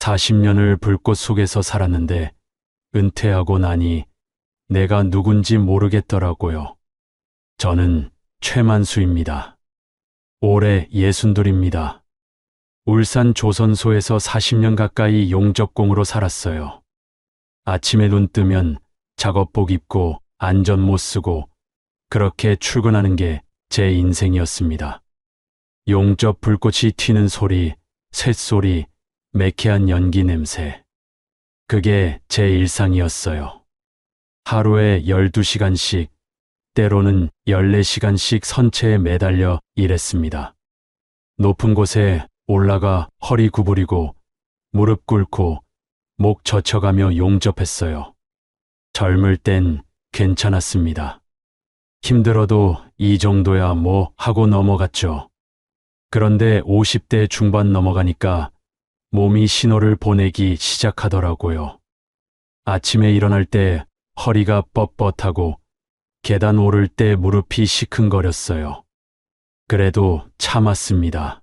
40년을 불꽃 속에서 살았는데 은퇴하고 나니 내가 누군지 모르겠더라고요. 저는 최만수입니다. 올해 62입니다. 울산 조선소에서 40년 가까이 용접공으로 살았어요. 아침에 눈 뜨면 작업복 입고 안전 못 쓰고 그렇게 출근하는 게 제 인생이었습니다. 용접 불꽃이 튀는 소리, 쇳소리, 매캐한 연기 냄새. 그게 제 일상이었어요. 하루에 12시간씩, 때로는 14시간씩 선체에 매달려 일했습니다. 높은 곳에 올라가 허리 구부리고 무릎 꿇고 목 젖혀가며 용접했어요. 젊을 땐 괜찮았습니다. 힘들어도 이 정도야 뭐 하고 넘어갔죠. 그런데 50대 중반 넘어가니까 몸이 신호를 보내기 시작하더라고요. 아침에 일어날 때 허리가 뻣뻣하고 계단 오를 때 무릎이 시큰거렸어요. 그래도 참았습니다.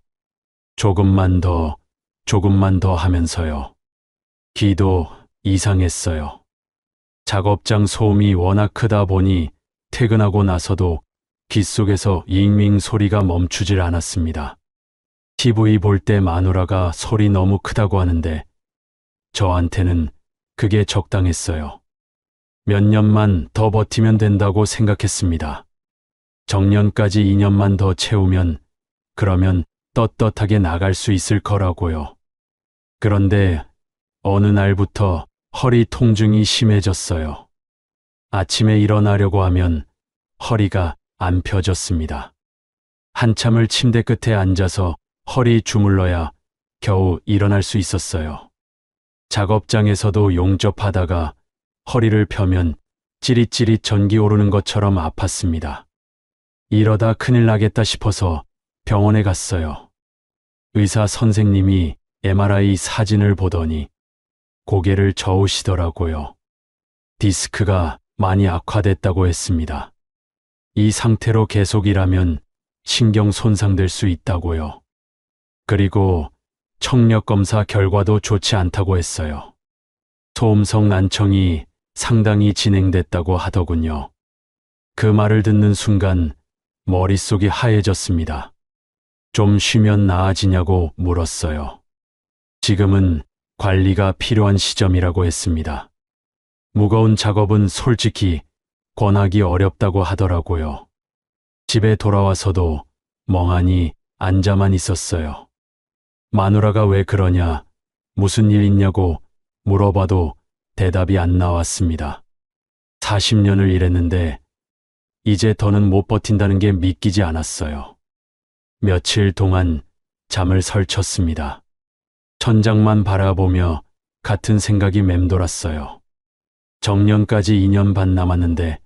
조금만 더 하면서요. 기도 이상했어요. 작업장 소음이 워낙 크다 보니 퇴근하고 나서도 귓속에서 잉잉 소리가 멈추질 않았습니다. TV 볼 때 마누라가 소리 너무 크다고 하는데 저한테는 그게 적당했어요. 몇 년만 더 버티면 된다고 생각했습니다. 정년까지 2년만 더 채우면 그러면 떳떳하게 나갈 수 있을 거라고요. 그런데 어느 날부터 허리 통증이 심해졌어요. 아침에 일어나려고 하면 허리가 안 펴졌습니다. 한참을 침대 끝에 앉아서 허리 주물러야 겨우 일어날 수 있었어요. 작업장에서도 용접하다가 허리를 펴면 찌릿찌릿 전기 오르는 것처럼 아팠습니다. 이러다 큰일 나겠다 싶어서 병원에 갔어요. 의사 선생님이 MRI 사진을 보더니 고개를 저으시더라고요. 디스크가 많이 악화됐다고 했습니다. 이 상태로 계속 일하면 신경 손상될 수 있다고요. 그리고 청력 검사 결과도 좋지 않다고 했어요. 소음성 난청이 상당히 진행됐다고 하더군요. 그 말을 듣는 순간 머릿속이 하얘졌습니다. 좀 쉬면 나아지냐고 물었어요. 지금은 관리가 필요한 시점이라고 했습니다. 무거운 작업은 솔직히 권하기 어렵다고 하더라고요. 집에 돌아와서도 멍하니 앉아만 있었어요. 마누라가 왜 그러냐, 무슨 일 있냐고 물어봐도 대답이 안 나왔습니다. 40년을 일했는데 이제 더는 못 버틴다는 게 믿기지 않았어요. 며칠 동안 잠을 설쳤습니다. 천장만 바라보며 같은 생각이 맴돌았어요. 정년까지 2년 반 남았는데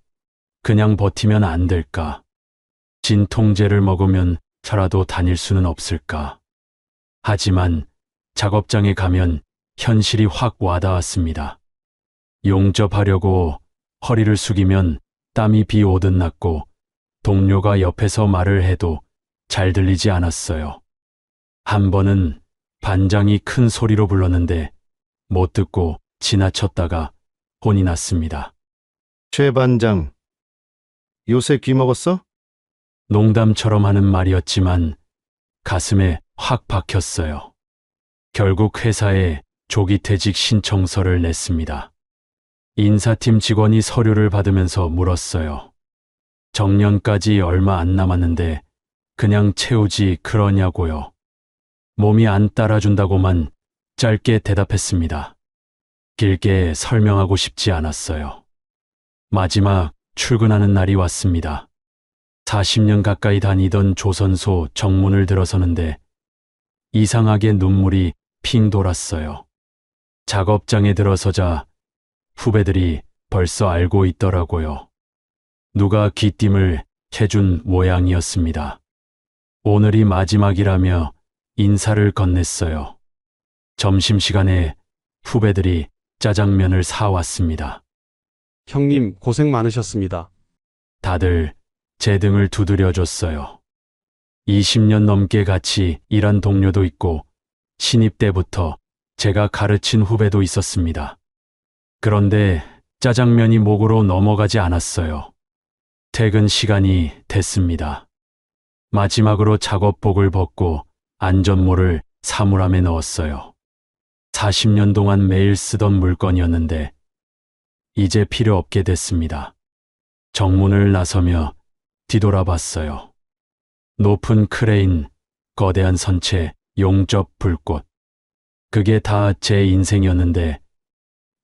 그냥 버티면 안 될까? 진통제를 먹으면 저라도 다닐 수는 없을까? 하지만 작업장에 가면 현실이 확 와닿았습니다. 용접하려고 허리를 숙이면 땀이 비 오듯 났고 동료가 옆에서 말을 해도 잘 들리지 않았어요. 한 번은 반장이 큰 소리로 불렀는데 못 듣고 지나쳤다가 혼이 났습니다. 최 반장, 요새 귀 먹었어? 농담처럼 하는 말이었지만 가슴에 확 박혔어요. 결국 회사에 조기퇴직 신청서를 냈습니다. 인사팀 직원이 서류를 받으면서 물었어요. 정년까지 얼마 안 남았는데 그냥 채우지 그러냐고요. 몸이 안 따라준다고만 짧게 대답했습니다. 길게 설명하고 싶지 않았어요. 마지막 출근하는 날이 왔습니다. 40년 가까이 다니던 조선소 정문을 들어서는데 이상하게 눈물이 핑 돌았어요. 작업장에 들어서자 후배들이 벌써 알고 있더라고요. 누가 귀띔을 해준 모양이었습니다. 오늘이 마지막이라며 인사를 건넸어요. 점심시간에 후배들이 짜장면을 사왔습니다. 형님, 고생 많으셨습니다. 다들 제 등을 두드려줬어요. 20년 넘게 같이 일한 동료도 있고 신입 때부터 제가 가르친 후배도 있었습니다. 그런데 짜장면이 목으로 넘어가지 않았어요. 퇴근 시간이 됐습니다. 마지막으로 작업복을 벗고 안전모를 사물함에 넣었어요. 40년 동안 매일 쓰던 물건이었는데 이제 필요 없게 됐습니다. 정문을 나서며 뒤돌아봤어요. 높은 크레인, 거대한 선체, 용접 불꽃. 그게 다 제 인생이었는데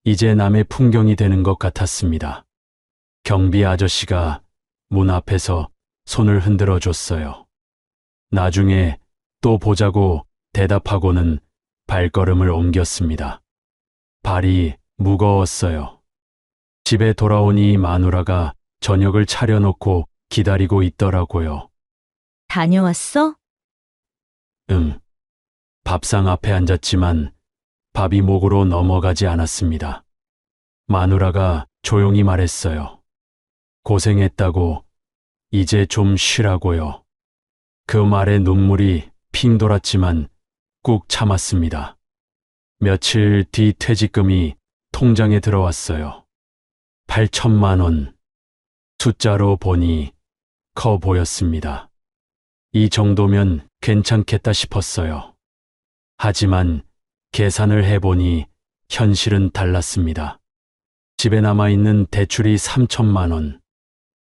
이제 남의 풍경이 되는 것 같았습니다. 경비 아저씨가 문 앞에서 손을 흔들어 줬어요. 나중에 또 보자고 대답하고는 발걸음을 옮겼습니다. 발이 무거웠어요. 집에 돌아오니 마누라가 저녁을 차려놓고 기다리고 있더라고요. 다녀왔어? 응. 밥상 앞에 앉았지만 밥이 목으로 넘어가지 않았습니다. 마누라가 조용히 말했어요. 고생했다고, 이제 좀 쉬라고요. 그 말에 눈물이 핑 돌았지만 꾹 참았습니다. 며칠 뒤 퇴직금이 통장에 들어왔어요. 8천만 원. 숫자로 보니 커 보였습니다. 이 정도면 괜찮겠다 싶었어요. 하지만 계산을 해보니 현실은 달랐습니다. 집에 남아있는 대출이 3천만 원.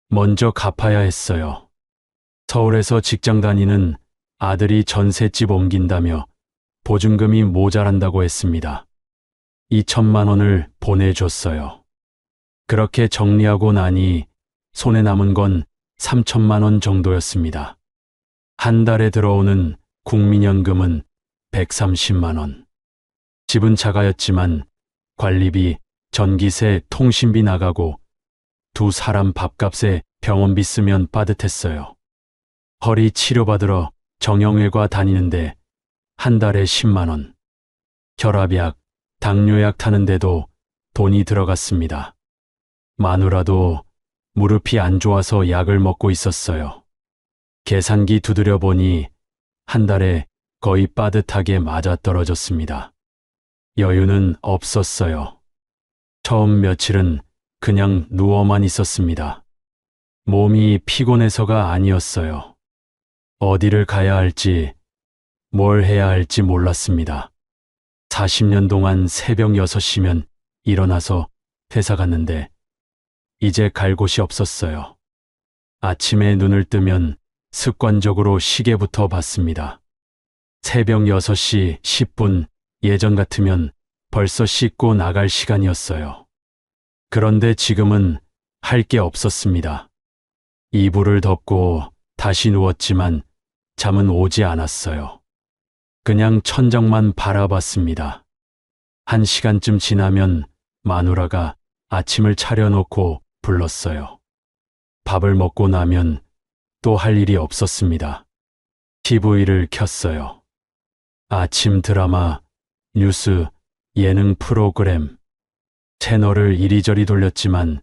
먼저 갚아야 했어요. 서울에서 직장 다니는 아들이 전셋집 옮긴다며 보증금이 모자란다고 했습니다. 2천만 원을 보내줬어요. 그렇게 정리하고 나니 손에 남은 건 3천만 원 정도였습니다. 한 달에 들어오는 국민연금은 130만 원. 집은 작아였지만 관리비, 전기세, 통신비 나가고 두 사람 밥값에 병원비 쓰면 빠듯했어요. 허리 치료받으러 정형외과 다니는데 한 달에 10만 원. 혈압약, 당뇨약 타는데도 돈이 들어갔습니다. 마누라도 무릎이 안 좋아서 약을 먹고 있었어요. 계산기 두드려 보니 한 달에 거의 빠듯하게 맞아떨어졌습니다. 여유는 없었어요. 처음 며칠은 그냥 누워만 있었습니다. 몸이 피곤해서가 아니었어요. 어디를 가야 할지, 뭘 해야 할지 몰랐습니다. 40년 동안 새벽 6시면 일어나서 회사 갔는데 이제 갈 곳이 없었어요. 아침에 눈을 뜨면 습관적으로 시계부터 봤습니다. 새벽 6시 10분, 예전 같으면 벌써 씻고 나갈 시간이었어요. 그런데 지금은 할 게 없었습니다. 이불을 덮고 다시 누웠지만 잠은 오지 않았어요. 그냥 천장만 바라봤습니다. 1시간쯤 지나면 마누라가 아침을 차려놓고 불렀어요. 밥을 먹고 나면 또 할 일이 없었습니다. TV를 켰어요. 아침 드라마, 뉴스, 예능 프로그램, 채널을 이리저리 돌렸지만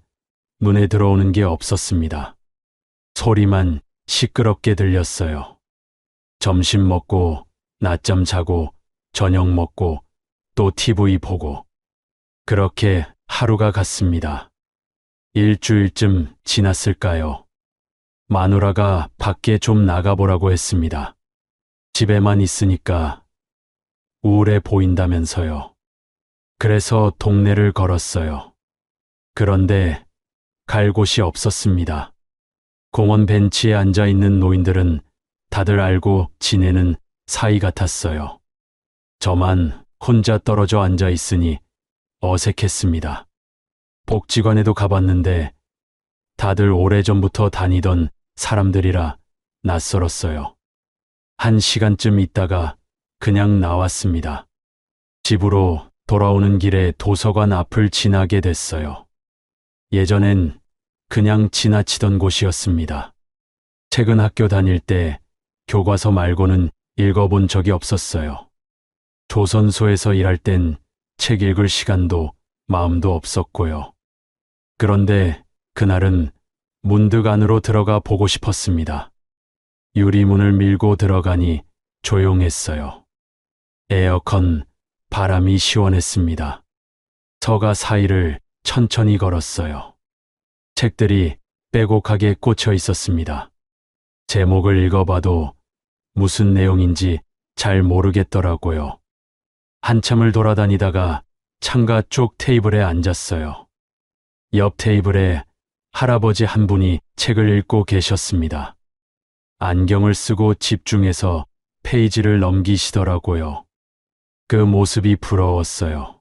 눈에 들어오는 게 없었습니다. 소리만 시끄럽게 들렸어요. 점심 먹고, 낮잠 자고, 저녁 먹고, 또 TV 보고. 그렇게 하루가 갔습니다. 일주일쯤 지났을까요? 마누라가 밖에 좀 나가보라고 했습니다. 집에만 있으니까 우울해 보인다면서요. 그래서 동네를 걸었어요. 그런데 갈 곳이 없었습니다. 공원 벤치에 앉아 있는 노인들은 다들 알고 지내는 사이 같았어요. 저만 혼자 떨어져 앉아 있으니 어색했습니다. 복지관에도 가봤는데 다들 오래전부터 다니던 사람들이라 낯설었어요. 1시간쯤 있다가 그냥 나왔습니다. 집으로 돌아오는 길에 도서관 앞을 지나게 됐어요. 예전엔 그냥 지나치던 곳이었습니다. 책은 학교 다닐 때 교과서 말고는 읽어본 적이 없었어요. 조선소에서 일할 땐 책 읽을 시간도 마음도 없었고요. 그런데 그날은 문득 안으로 들어가 보고 싶었습니다. 유리문을 밀고 들어가니 조용했어요. 에어컨, 바람이 시원했습니다. 서가 사이를 천천히 걸었어요. 책들이 빼곡하게 꽂혀 있었습니다. 제목을 읽어봐도 무슨 내용인지 잘 모르겠더라고요. 한참을 돌아다니다가 창가 쪽 테이블에 앉았어요. 옆 테이블에 할아버지 한 분이 책을 읽고 계셨습니다. 안경을 쓰고 집중해서 페이지를 넘기시더라고요. 그 모습이 부러웠어요.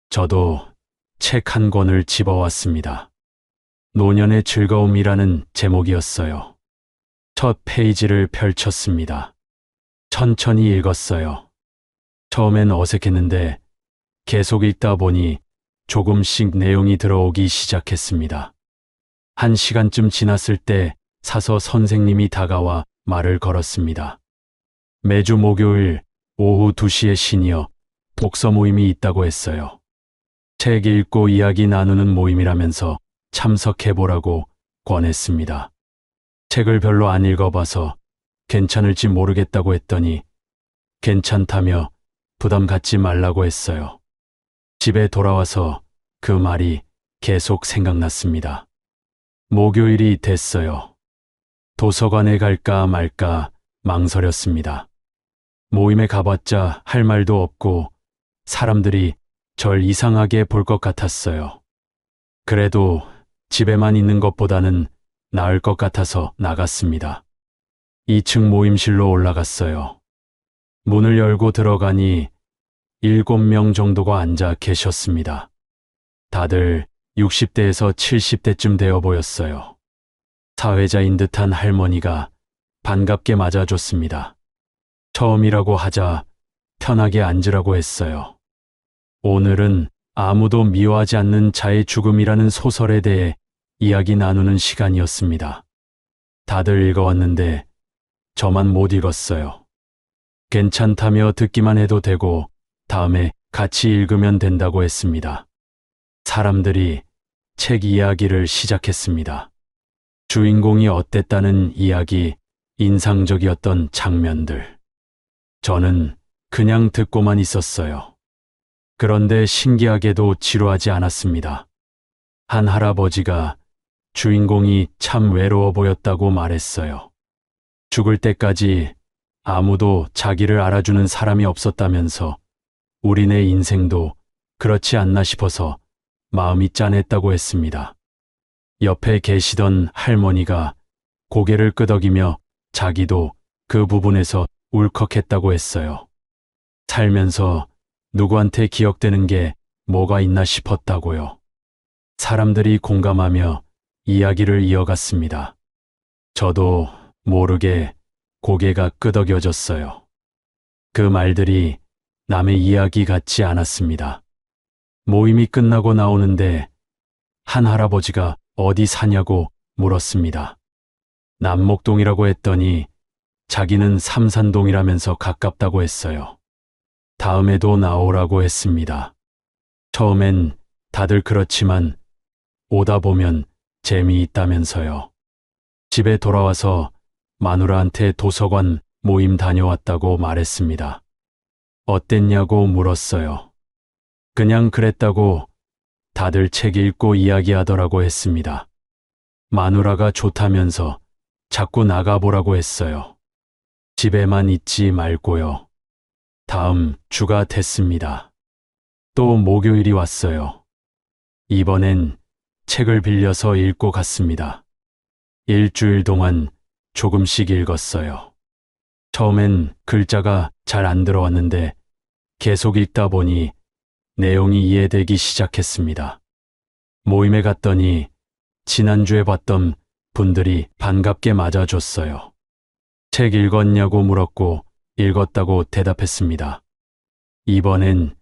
저도 책 한 권을 집어왔습니다. 노년의 즐거움이라는 제목이었어요. 첫 페이지를 펼쳤습니다. 천천히 읽었어요. 처음엔 어색했는데 계속 읽다 보니 조금씩 내용이 들어오기 시작했습니다. 1시간쯤 지났을 때 사서 선생님이 다가와 말을 걸었습니다. 매주 목요일 오후 2시에 시니어 독서 모임이 있다고 했어요. 책 읽고 이야기 나누는 모임이라면서 참석해보라고 권했습니다. 책을 별로 안 읽어봐서 괜찮을지 모르겠다고 했더니 괜찮다며 부담 갖지 말라고 했어요. 집에 돌아와서 그 말이 계속 생각났습니다. 목요일이 됐어요. 도서관에 갈까 말까 망설였습니다. 모임에 가봤자 할 말도 없고 사람들이 절 이상하게 볼 것 같았어요. 그래도 집에만 있는 것보다는 나을 것 같아서 나갔습니다. 2층 모임실로 올라갔어요. 문을 열고 들어가니 7명 정도가 앉아 계셨습니다. 다들 60대에서 70대쯤 되어 보였어요. 사회자인 듯한 할머니가 반갑게 맞아줬습니다. 처음이라고 하자 편하게 앉으라고 했어요. 오늘은 아무도 미워하지 않는 자의 죽음이라는 소설에 대해 이야기 나누는 시간이었습니다. 다들 읽어왔는데 저만 못 읽었어요. 괜찮다며 듣기만 해도 되고 다음에 같이 읽으면 된다고 했습니다. 사람들이 책 이야기를 시작했습니다. 주인공이 어땠다는 이야기, 인상적이었던 장면들. 저는 그냥 듣고만 있었어요. 그런데 신기하게도 지루하지 않았습니다. 한 할아버지가 주인공이 참 외로워 보였다고 말했어요. 죽을 때까지 아무도 자기를 알아주는 사람이 없었다면서 우리네 인생도 그렇지 않나 싶어서 마음이 짠했다고 했습니다. 옆에 계시던 할머니가 고개를 끄덕이며 자기도 그 부분에서 울컥했다고 했어요. 살면서 누구한테 기억되는 게 뭐가 있나 싶었다고요. 사람들이 공감하며 이야기를 이어갔습니다. 저도 모르게 고개가 끄덕여졌어요. 그 말들이 남의 이야기 같지 않았습니다. 모임이 끝나고 나오는데 한 할아버지가 어디 사냐고 물었습니다. 남목동이라고 했더니 자기는 삼산동이라면서 가깝다고 했어요. 다음에도 나오라고 했습니다. 처음엔 다들 그렇지만 오다 보면 재미있다면서요. 집에 돌아와서 마누라한테 도서관 모임 다녀왔다고 말했습니다. 어땠냐고 물었어요. 그냥 그랬다고 다들 책 읽고 이야기하더라고 했습니다. 마누라가 좋다면서 자꾸 나가보라고 했어요. 집에만 있지 말고요. 다음 주가 됐습니다. 또 목요일이 왔어요. 이번엔 책을 빌려서 읽고 갔습니다. 일주일 동안 조금씩 읽었어요. 처음엔 글자가 잘 안 들어왔는데 계속 읽다 보니 내용이 이해되기 시작했습니다. 모임에 갔더니 지난주에 봤던 분들이 반갑게 맞아줬어요. 책 읽었냐고 물었고 읽었다고 대답했습니다. 이번엔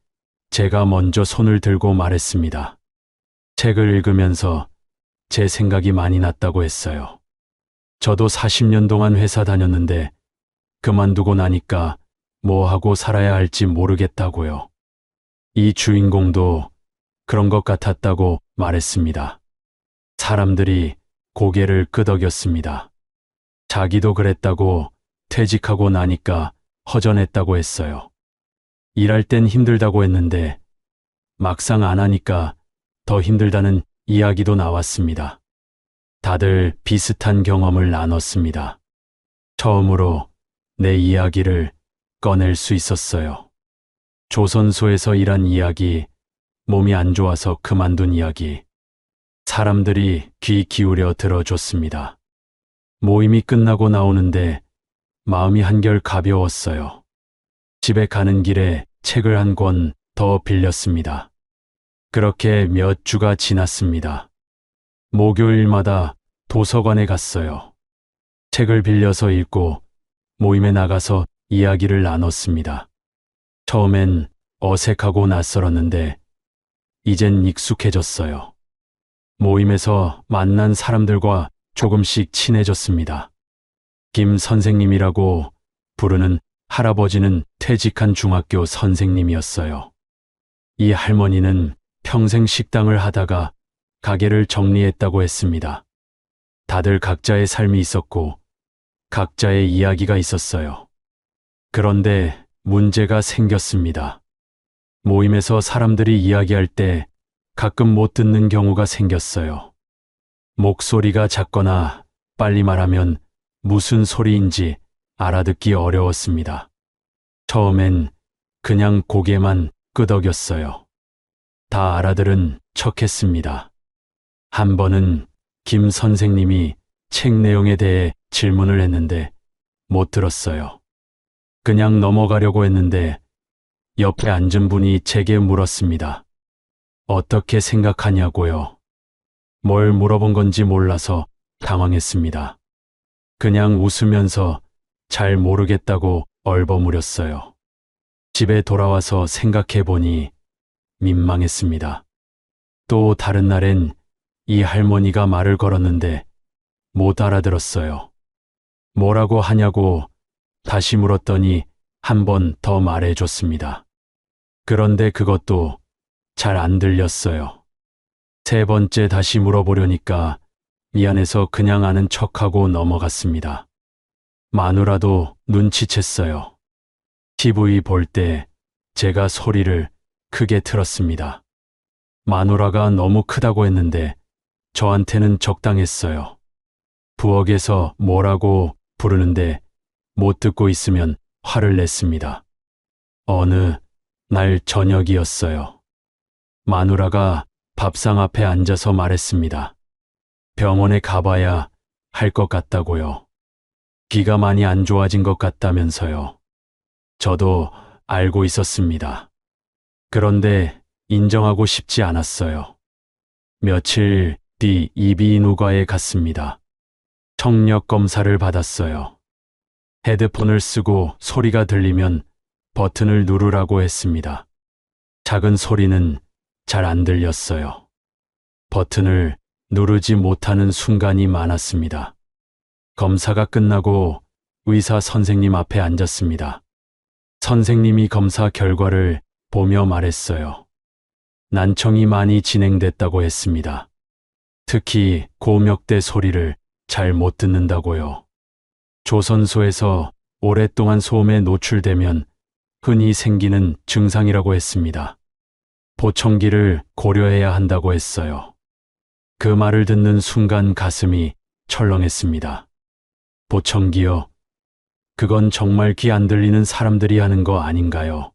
제가 먼저 손을 들고 말했습니다. 책을 읽으면서 제 생각이 많이 났다고 했어요. 저도 40년 동안 회사 다녔는데 그만두고 나니까 뭐 하고 살아야 할지 모르겠다고요. 이 주인공도 그런 것 같았다고 말했습니다. 사람들이 고개를 끄덕였습니다. 자기도 그랬다고 퇴직하고 나니까 허전했다고 했어요. 일할 땐 힘들다고 했는데 막상 안 하니까 더 힘들다는 이야기도 나왔습니다. 다들 비슷한 경험을 나눴습니다. 처음으로 내 이야기를 꺼낼 수 있었어요. 조선소에서 일한 이야기, 몸이 안 좋아서 그만둔 이야기. 사람들이 귀 기울여 들어줬습니다. 모임이 끝나고 나오는데 마음이 한결 가벼웠어요. 집에 가는 길에 책을 한 권 더 빌렸습니다. 그렇게 몇 주가 지났습니다. 목요일마다 도서관에 갔어요. 책을 빌려서 읽고 모임에 나가서 이야기를 나눴습니다. 처음엔 어색하고 낯설었는데 이젠 익숙해졌어요. 모임에서 만난 사람들과 조금씩 친해졌습니다. 김 선생님이라고 부르는 할아버지는 퇴직한 중학교 선생님이었어요. 이 할머니는 평생 식당을 하다가 가게를 정리했다고 했습니다. 다들 각자의 삶이 있었고 각자의 이야기가 있었어요. 그런데 문제가 생겼습니다. 모임에서 사람들이 이야기할 때 가끔 못 듣는 경우가 생겼어요. 목소리가 작거나 빨리 말하면 무슨 소리인지 알아듣기 어려웠습니다. 처음엔 그냥 고개만 끄덕였어요. 다 알아들은 척했습니다. 한 번은 김 선생님이 책 내용에 대해 질문을 했는데 못 들었어요. 그냥 넘어가려고 했는데 옆에 앉은 분이 제게 물었습니다. 어떻게 생각하냐고요. 뭘 물어본 건지 몰라서 당황했습니다. 그냥 웃으면서 잘 모르겠다고 얼버무렸어요. 집에 돌아와서 생각해 보니 민망했습니다. 또 다른 날엔 이 할머니가 말을 걸었는데 못 알아들었어요. 뭐라고 하냐고 다시 물었더니 한 번 더 말해줬습니다. 그런데 그것도 잘 안 들렸어요. 세 번째 다시 물어보려니까 미안해서 그냥 아는 척하고 넘어갔습니다. 마누라도 눈치챘어요. TV 볼 때 제가 소리를 크게 틀었습니다. 마누라가 너무 크다고 했는데 저한테는 적당했어요. 부엌에서 뭐라고 부르는데 못 듣고 있으면 화를 냈습니다. 어느 날 저녁이었어요. 마누라가 밥상 앞에 앉아서 말했습니다. 병원에 가봐야 할 것 같다고요. 귀가 많이 안 좋아진 것 같다면서요. 저도 알고 있었습니다. 그런데 인정하고 싶지 않았어요. 며칠 뒤 이비인후과에 갔습니다. 청력 검사를 받았어요. 헤드폰을 쓰고 소리가 들리면 버튼을 누르라고 했습니다. 작은 소리는 잘 안 들렸어요. 버튼을 누르지 못하는 순간이 많았습니다. 검사가 끝나고 의사 선생님 앞에 앉았습니다. 선생님이 검사 결과를 보며 말했어요. 난청이 많이 진행됐다고 했습니다. 특히 고명대 소리를 잘 못 듣는다고요. 조선소에서 오랫동안 소음에 노출되면 흔히 생기는 증상이라고 했습니다. 보청기를 고려해야 한다고 했어요. 그 말을 듣는 순간 가슴이 철렁했습니다. 보청기요? 그건 정말 귀 안 들리는 사람들이 하는 거 아닌가요?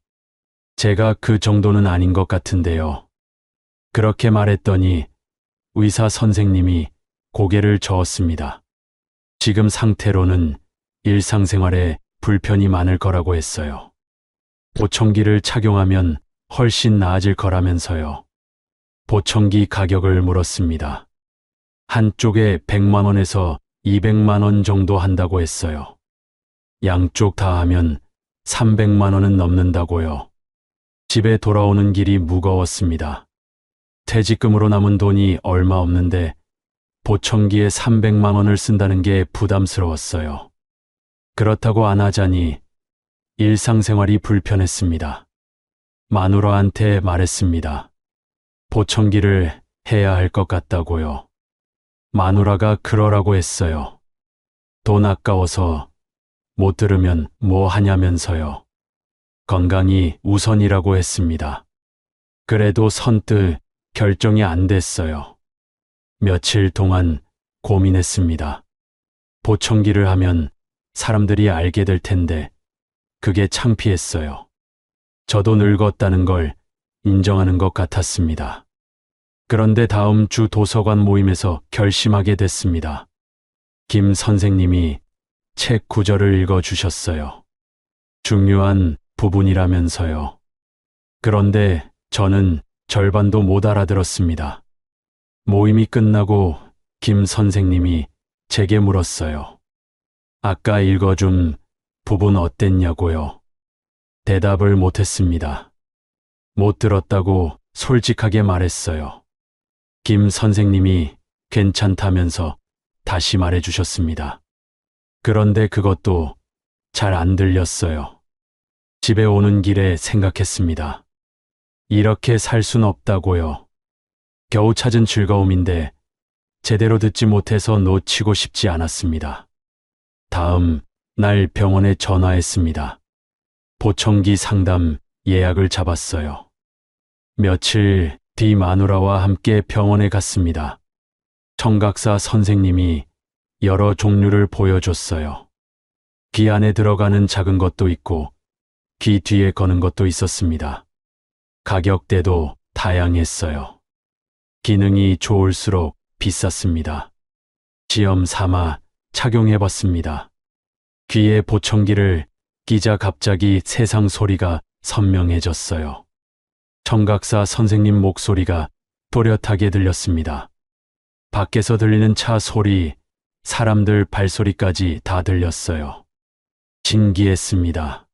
제가 그 정도는 아닌 것 같은데요. 그렇게 말했더니 의사 선생님이 고개를 저었습니다. 지금 상태로는 일상생활에 불편이 많을 거라고 했어요. 보청기를 착용하면 훨씬 나아질 거라면서요. 보청기 가격을 물었습니다. 한쪽에 100만 원에서 200만 원 정도 한다고 했어요. 양쪽 다 하면 300만 원은 넘는다고요. 집에 돌아오는 길이 무거웠습니다. 퇴직금으로 남은 돈이 얼마 없는데 보청기에 300만 원을 쓴다는 게 부담스러웠어요. 그렇다고 안 하자니 일상생활이 불편했습니다. 마누라한테 말했습니다. 보청기를 해야 할 것 같다고요. 마누라가 그러라고 했어요. 돈 아까워서 못 들으면 뭐 하냐면서요. 건강이 우선이라고 했습니다. 그래도 선뜻 결정이 안 됐어요. 며칠 동안 고민했습니다. 보청기를 하면 사람들이 알게 될 텐데 그게 창피했어요. 저도 늙었다는 걸 인정하는 것 같았습니다. 그런데 다음 주 도서관 모임에서 결심하게 됐습니다. 김 선생님이 책 구절을 읽어주셨어요. 중요한 부분이라면서요. 그런데 저는 절반도 못 알아들었습니다. 모임이 끝나고 김 선생님이 제게 물었어요. 아까 읽어준 부분 어땠냐고요? 대답을 못했습니다. 못 들었다고 솔직하게 말했어요. 김 선생님이 괜찮다면서 다시 말해주셨습니다. 그런데 그것도 잘 안 들렸어요. 집에 오는 길에 생각했습니다. 이렇게 살 순 없다고요. 겨우 찾은 즐거움인데 제대로 듣지 못해서 놓치고 싶지 않았습니다. 다음 날 병원에 전화했습니다. 보청기 상담 예약을 잡았어요. 며칠 뒤 마누라와 함께 병원에 갔습니다. 청각사 선생님이 여러 종류를 보여줬어요. 귀 안에 들어가는 작은 것도 있고 귀 뒤에 거는 것도 있었습니다. 가격대도 다양했어요. 기능이 좋을수록 비쌌습니다. 시험 삼아 착용해봤습니다. 귀에 보청기를 끼자 갑자기 세상 소리가 선명해졌어요. 청각사 선생님 목소리가 또렷하게 들렸습니다. 밖에서 들리는 차 소리, 사람들 발소리까지 다 들렸어요. 신기했습니다.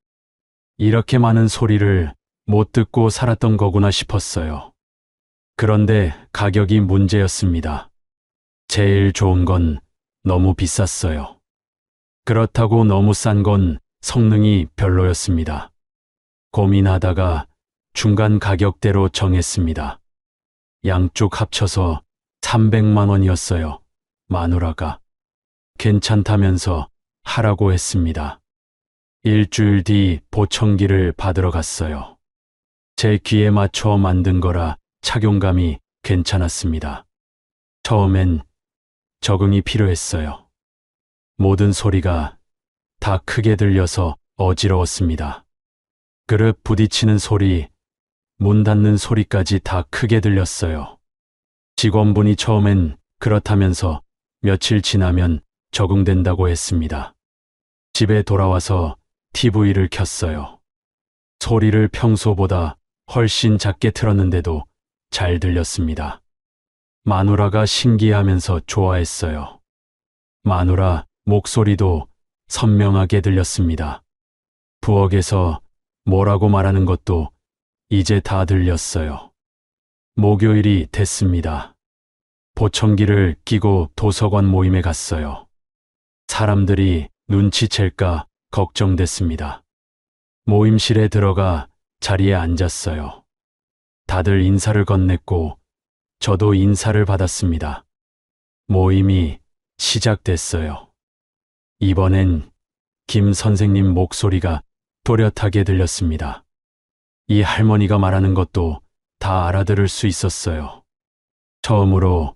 이렇게 많은 소리를 못 듣고 살았던 거구나 싶었어요. 그런데 가격이 문제였습니다. 제일 좋은 건 너무 비쌌어요. 그렇다고 너무 싼 건 성능이 별로였습니다. 고민하다가 중간 가격대로 정했습니다. 양쪽 합쳐서 300만 원이었어요. 마누라가 괜찮다면서 하라고 했습니다. 일주일 뒤 보청기를 받으러 갔어요. 제 귀에 맞춰 만든 거라 착용감이 괜찮았습니다. 처음엔 적응이 필요했어요. 모든 소리가 다 크게 들려서 어지러웠습니다. 그릇 부딪히는 소리, 문 닫는 소리까지 다 크게 들렸어요. 직원분이 처음엔 그렇다면서 며칠 지나면 적응된다고 했습니다. 집에 돌아와서 TV를 켰어요. 소리를 평소보다 훨씬 작게 틀었는데도 잘 들렸습니다. 마누라가 신기해하면서 좋아했어요. 마누라 목소리도 선명하게 들렸습니다. 부엌에서 뭐라고 말하는 것도 이제 다 들렸어요. 목요일이 됐습니다. 보청기를 끼고 도서관 모임에 갔어요. 사람들이 눈치챌까 걱정됐습니다. 모임실에 들어가 자리에 앉았어요. 다들 인사를 건넸고 저도 인사를 받았습니다. 모임이 시작됐어요. 이번엔 김 선생님 목소리가 또렷하게 들렸습니다. 이 할머니가 말하는 것도 다 알아들을 수 있었어요. 처음으로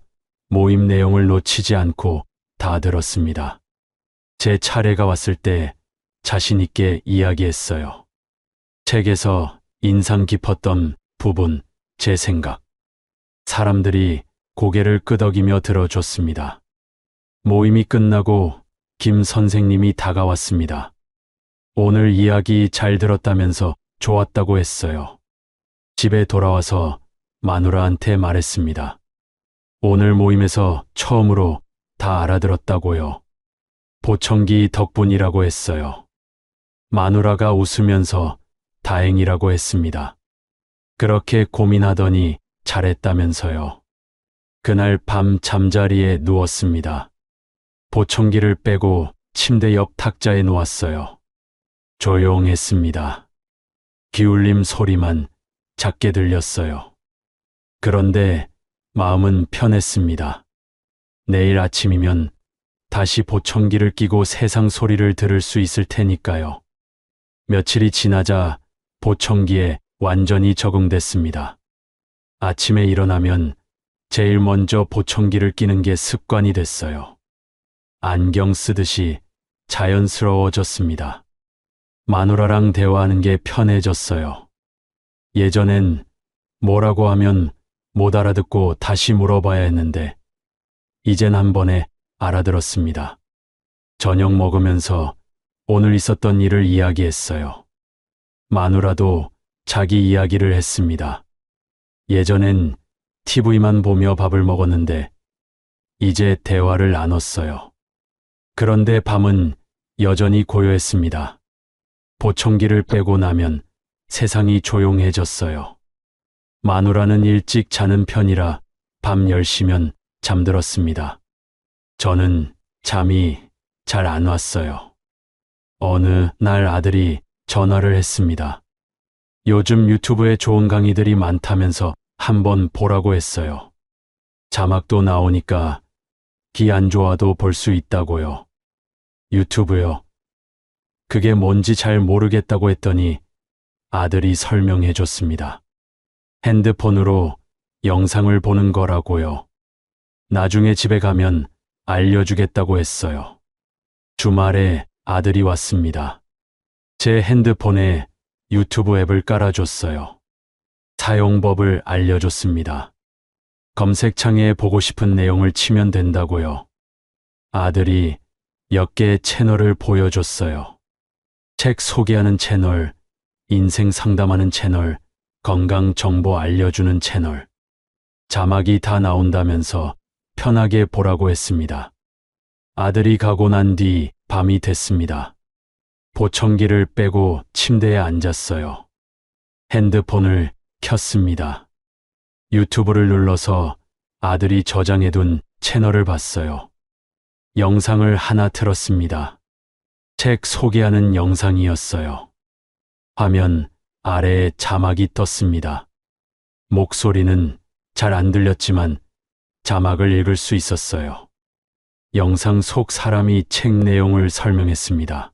모임 내용을 놓치지 않고 다 들었습니다. 제 차례가 왔을 때 자신 있게 이야기했어요. 책에서 인상 깊었던 부분, 제 생각. 사람들이 고개를 끄덕이며 들어줬습니다. 모임이 끝나고 김 선생님이 다가왔습니다. 오늘 이야기 잘 들었다면서 좋았다고 했어요. 집에 돌아와서 마누라한테 말했습니다. 오늘 모임에서 처음으로 다 알아들었다고요. 보청기 덕분이라고 했어요. 마누라가 웃으면서 다행이라고 했습니다. 그렇게 고민하더니 잘했다면서요. 그날 밤 잠자리에 누웠습니다. 보청기를 빼고 침대 옆 탁자에 놓았어요. 조용했습니다. 기울림 소리만 작게 들렸어요. 그런데 마음은 편했습니다. 내일 아침이면 다시 보청기를 끼고 세상 소리를 들을 수 있을 테니까요. 며칠이 지나자 보청기에 완전히 적응됐습니다. 아침에 일어나면 제일 먼저 보청기를 끼는 게 습관이 됐어요. 안경 쓰듯이 자연스러워졌습니다. 마누라랑 대화하는 게 편해졌어요. 예전엔 뭐라고 하면 못 알아듣고 다시 물어봐야 했는데 이젠 한 번에 알아들었습니다. 저녁 먹으면서 오늘 있었던 일을 이야기했어요. 마누라도 자기 이야기를 했습니다. 예전엔 TV만 보며 밥을 먹었는데 이제 대화를 나눴어요. 그런데 밤은 여전히 고요했습니다. 보청기를 빼고 나면 세상이 조용해졌어요. 마누라는 일찍 자는 편이라 밤 10시면 잠들었습니다. 저는 잠이 잘 안 왔어요. 어느 날 아들이 전화를 했습니다. 요즘 유튜브에 좋은 강의들이 많다면서 한번 보라고 했어요. 자막도 나오니까 귀 안 좋아도 볼 수 있다고요. 유튜브요. 그게 뭔지 잘 모르겠다고 했더니 아들이 설명해 줬습니다. 핸드폰으로 영상을 보는 거라고요. 나중에 집에 가면 알려주겠다고 했어요. 주말에 아들이 왔습니다. 제 핸드폰에 유튜브 앱을 깔아줬어요. 사용법을 알려줬습니다. 검색창에 보고 싶은 내용을 치면 된다고요. 아들이 몇 개의 채널을 보여줬어요. 책 소개하는 채널, 인생 상담하는 채널, 건강 정보 알려주는 채널. 자막이 다 나온다면서 편하게 보라고 했습니다. 아들이 가고 난 뒤 밤이 됐습니다. 보청기를 빼고 침대에 앉았어요. 핸드폰을 켰습니다. 유튜브를 눌러서 아들이 저장해둔 채널을 봤어요. 영상을 하나 틀었습니다. 책 소개하는 영상이었어요. 화면 아래에 자막이 떴습니다. 목소리는 잘 안 들렸지만 자막을 읽을 수 있었어요. 영상 속 사람이 책 내용을 설명했습니다.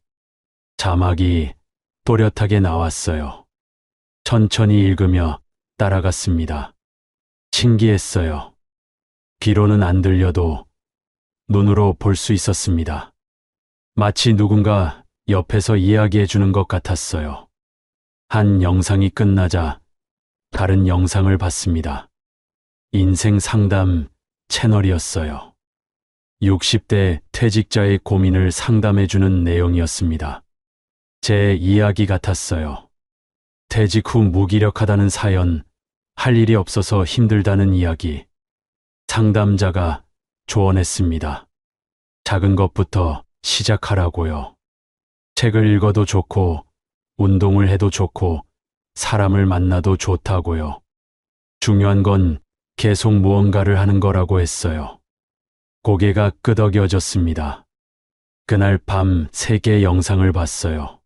자막이 또렷하게 나왔어요. 천천히 읽으며 따라갔습니다. 신기했어요. 귀로는 안 들려도 눈으로 볼 수 있었습니다. 마치 누군가 옆에서 이야기해 주는 것 같았어요. 한 영상이 끝나자 다른 영상을 봤습니다. 인생 상담 채널이었어요. 60대 퇴직자의 고민을 상담해 주는 내용이었습니다. 제 이야기 같았어요. 퇴직 후 무기력하다는 사연, 할 일이 없어서 힘들다는 이야기. 상담자가 조언했습니다. 작은 것부터 시작하라고요. 책을 읽어도 좋고, 운동을 해도 좋고, 사람을 만나도 좋다고요. 중요한 건 계속 무언가를 하는 거라고 했어요. 고개가 끄덕여졌습니다. 그날 밤 3개 영상을 봤어요.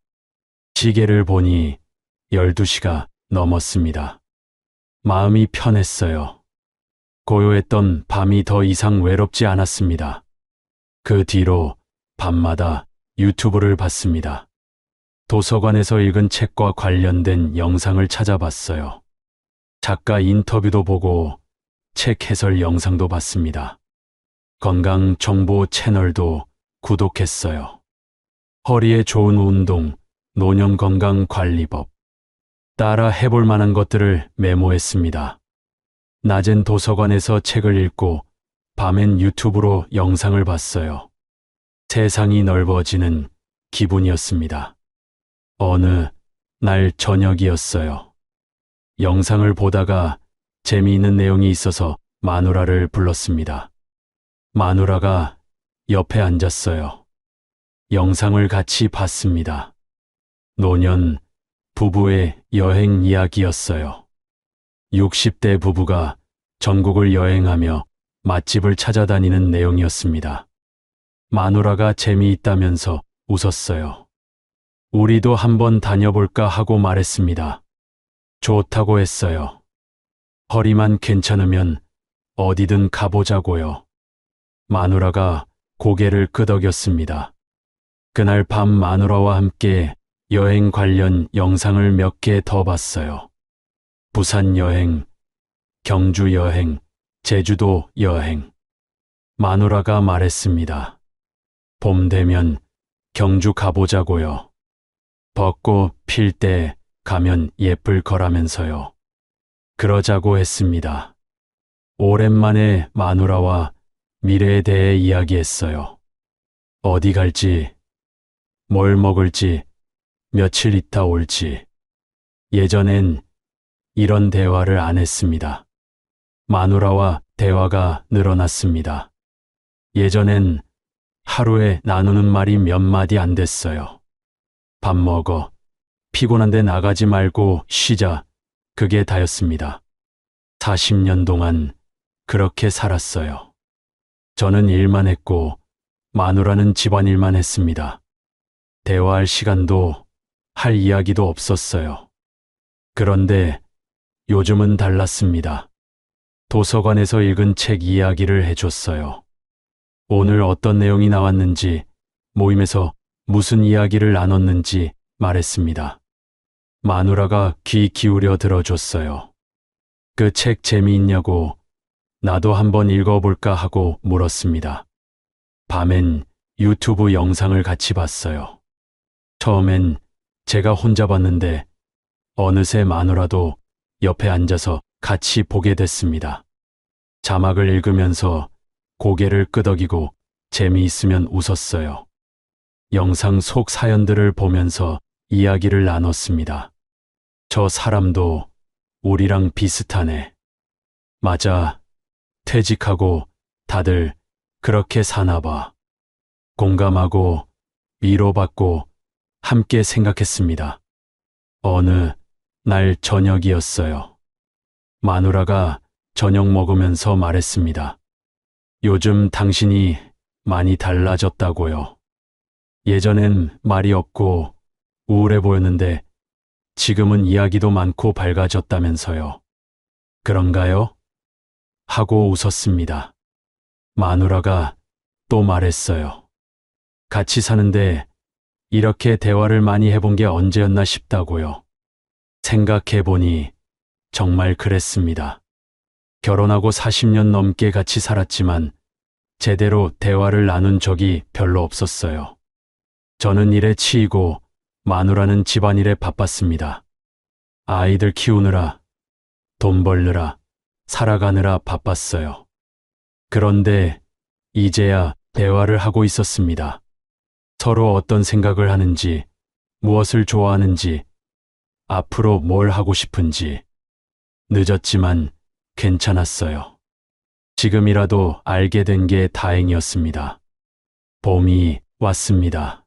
시계를 보니 12시가 넘었습니다. 마음이 편했어요. 고요했던 밤이 더 이상 외롭지 않았습니다. 그 뒤로 밤마다 유튜브를 봤습니다. 도서관에서 읽은 책과 관련된 영상을 찾아봤어요. 작가 인터뷰도 보고 책 해설 영상도 봤습니다. 건강 정보 채널도 구독했어요. 허리에 좋은 운동, 노년 건강 관리법. 따라 해볼 만한 것들을 메모했습니다. 낮엔 도서관에서 책을 읽고 밤엔 유튜브로 영상을 봤어요. 세상이 넓어지는 기분이었습니다. 어느 날 저녁이었어요. 영상을 보다가 재미있는 내용이 있어서 마누라를 불렀습니다. 마누라가 옆에 앉았어요. 영상을 같이 봤습니다. 노년 부부의 여행 이야기였어요. 60대 부부가 전국을 여행하며 맛집을 찾아다니는 내용이었습니다. 마누라가 재미있다면서 웃었어요. 우리도 한번 다녀볼까 하고 말했습니다. 좋다고 했어요. 허리만 괜찮으면 어디든 가보자고요. 마누라가 고개를 끄덕였습니다. 그날 밤 마누라와 함께 여행 관련 영상을 몇 개 더 봤어요. 부산 여행, 경주 여행, 제주도 여행. 마누라가 말했습니다. 봄 되면 경주 가보자고요. 벚꽃 필 때 가면 예쁠 거라면서요. 그러자고 했습니다. 오랜만에 마누라와 미래에 대해 이야기했어요. 어디 갈지, 뭘 먹을지, 며칠 있다 올지. 예전엔 이런 대화를 안 했습니다. 마누라와 대화가 늘어났습니다. 예전엔 하루에 나누는 말이 몇 마디 안 됐어요. 밥 먹어. 피곤한데 나가지 말고 쉬자. 그게 다였습니다. 40년 동안 그렇게 살았어요. 저는 일만 했고 마누라는 집안일만 했습니다. 대화할 시간도 할 이야기도 없었어요. 그런데 요즘은 달랐습니다. 도서관에서 읽은 책 이야기를 해줬어요. 오늘 어떤 내용이 나왔는지, 모임에서 무슨 이야기를 나눴는지 말했습니다. 마누라가 귀 기울여 들어줬어요. 그 책 재미있냐고 나도 한번 읽어볼까 하고 물었습니다. 밤엔 유튜브 영상을 같이 봤어요. 처음엔 제가 혼자 봤는데 어느새 마누라도 옆에 앉아서 같이 보게 됐습니다. 자막을 읽으면서 고개를 끄덕이고 재미있으면 웃었어요. 영상 속 사연들을 보면서 이야기를 나눴습니다. 저 사람도 우리랑 비슷하네. 맞아. 퇴직하고 다들 그렇게 사나 봐. 공감하고 위로받고 함께 생각했습니다. 어느 날 저녁이었어요. 마누라가 저녁 먹으면서 말했습니다. 요즘 당신이 많이 달라졌다고요. 예전엔 말이 없고 우울해 보였는데 지금은 이야기도 많고 밝아졌다면서요. 그런가요? 하고 웃었습니다. 마누라가 또 말했어요. 같이 사는데 이렇게 대화를 많이 해본 게 언제였나 싶다고요. 생각해보니 정말 그랬습니다. 결혼하고 40년 넘게 같이 살았지만 제대로 대화를 나눈 적이 별로 없었어요. 저는 일에 치이고 마누라는 집안일에 바빴습니다. 아이들 키우느라, 돈 벌느라, 살아가느라 바빴어요. 그런데 이제야 대화를 하고 있었습니다. 서로 어떤 생각을 하는지, 무엇을 좋아하는지, 앞으로 뭘 하고 싶은지. 늦었지만 괜찮았어요. 지금이라도 알게 된 게 다행이었습니다. 봄이 왔습니다.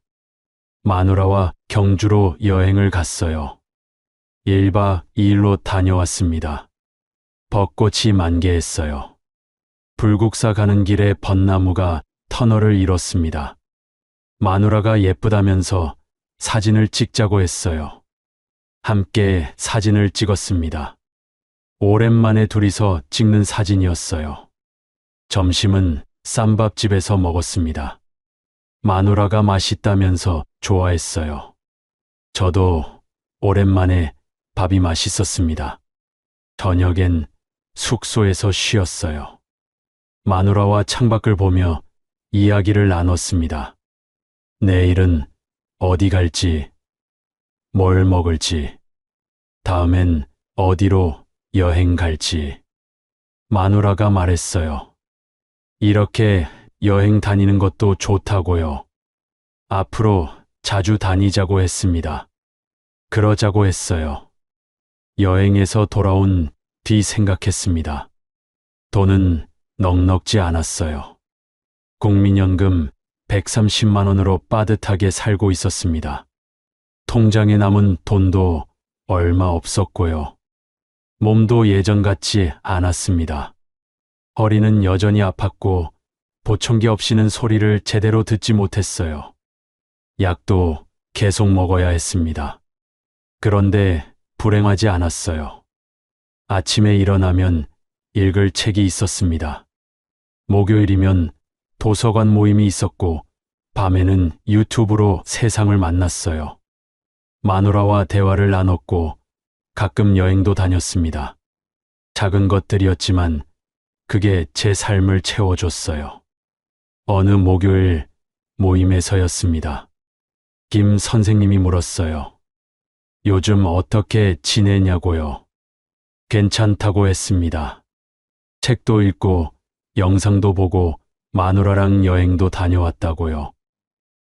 마누라와 경주로 여행을 갔어요. 1박 2일로 다녀왔습니다. 벚꽃이 만개했어요. 불국사 가는 길에 벚나무가 터널을 이뤘습니다. 마누라가 예쁘다면서 사진을 찍자고 했어요. 함께 사진을 찍었습니다. 오랜만에 둘이서 찍는 사진이었어요. 점심은 쌈밥집에서 먹었습니다. 마누라가 맛있다면서 좋아했어요. 저도 오랜만에 밥이 맛있었습니다. 저녁엔 숙소에서 쉬었어요. 마누라와 창밖을 보며 이야기를 나눴습니다. 내일은 어디 갈지, 뭘 먹을지, 다음엔 어디로 여행 갈지. 마누라가 말했어요. 이렇게 여행 다니는 것도 좋다고요. 앞으로 자주 다니자고 했습니다. 그러자고 했어요. 여행에서 돌아온 뒤 생각했습니다. 돈은 넉넉지 않았어요. 국민연금 130만 원으로 빠듯하게 살고 있었습니다. 통장에 남은 돈도 얼마 없었고요. 몸도 예전 같지 않았습니다. 허리는 여전히 아팠고 보청기 없이는 소리를 제대로 듣지 못했어요. 약도 계속 먹어야 했습니다. 그런데 불행하지 않았어요. 아침에 일어나면 읽을 책이 있었습니다. 목요일이면 도서관 모임이 있었고 밤에는 유튜브로 세상을 만났어요. 마누라와 대화를 나눴고 가끔 여행도 다녔습니다. 작은 것들이었지만 그게 제 삶을 채워줬어요. 어느 목요일 모임에서였습니다. 김 선생님이 물었어요. 요즘 어떻게 지내냐고요? 괜찮다고 했습니다. 책도 읽고 영상도 보고 마누라랑 여행도 다녀왔다고요.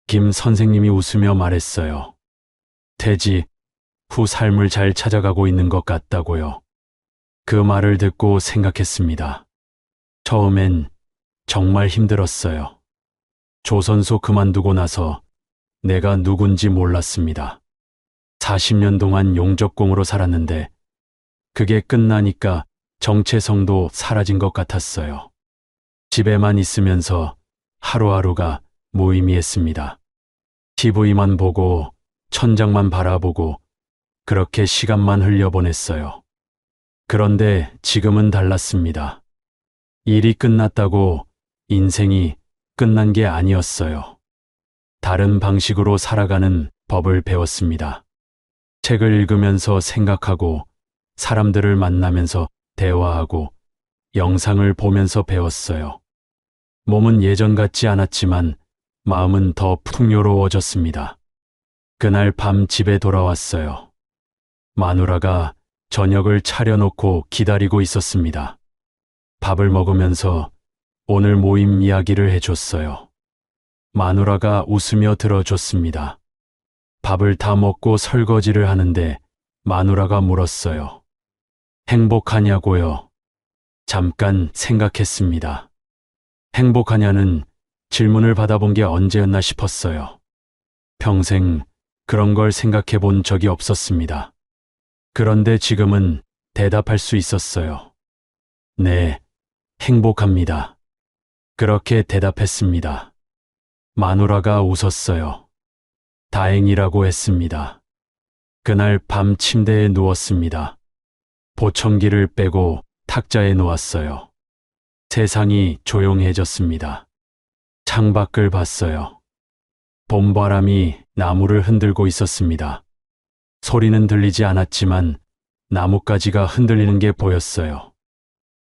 김 선생님이 웃으며 말했어요. 퇴직 후 삶을 잘 찾아가고 있는 것 같다고요. 그 말을 듣고 생각했습니다. 처음엔 정말 힘들었어요. 조선소 그만두고 나서 내가 누군지 몰랐습니다. 40년 동안 용접공으로 살았는데 그게 끝나니까 정체성도 사라진 것 같았어요. 집에만 있으면서 하루하루가 무의미했습니다. TV만 보고 천장만 바라보고 그렇게 시간만 흘려보냈어요. 그런데 지금은 달랐습니다. 일이 끝났다고 인생이 끝난 게 아니었어요. 다른 방식으로 살아가는 법을 배웠습니다. 책을 읽으면서 생각하고 사람들을 만나면서 대화하고 영상을 보면서 배웠어요. 몸은 예전 같지 않았지만 마음은 더 풍요로워졌습니다. 그날 밤 집에 돌아왔어요. 마누라가 저녁을 차려놓고 기다리고 있었습니다. 밥을 먹으면서 오늘 모임 이야기를 해줬어요. 마누라가 웃으며 들어줬습니다. 밥을 다 먹고 설거지를 하는데 마누라가 물었어요. 행복하냐고요? 잠깐 생각했습니다. 행복하냐는 질문을 받아본 게 언제였나 싶었어요. 평생 그런 걸 생각해 본 적이 없었습니다. 그런데 지금은 대답할 수 있었어요. 네, 행복합니다. 그렇게 대답했습니다. 마누라가 웃었어요. 다행이라고 했습니다. 그날 밤 침대에 누웠습니다. 보청기를 빼고 탁자에 놓았어요. 세상이 조용해졌습니다. 창밖을 봤어요. 봄바람이 나무를 흔들고 있었습니다. 소리는 들리지 않았지만 나뭇가지가 흔들리는 게 보였어요.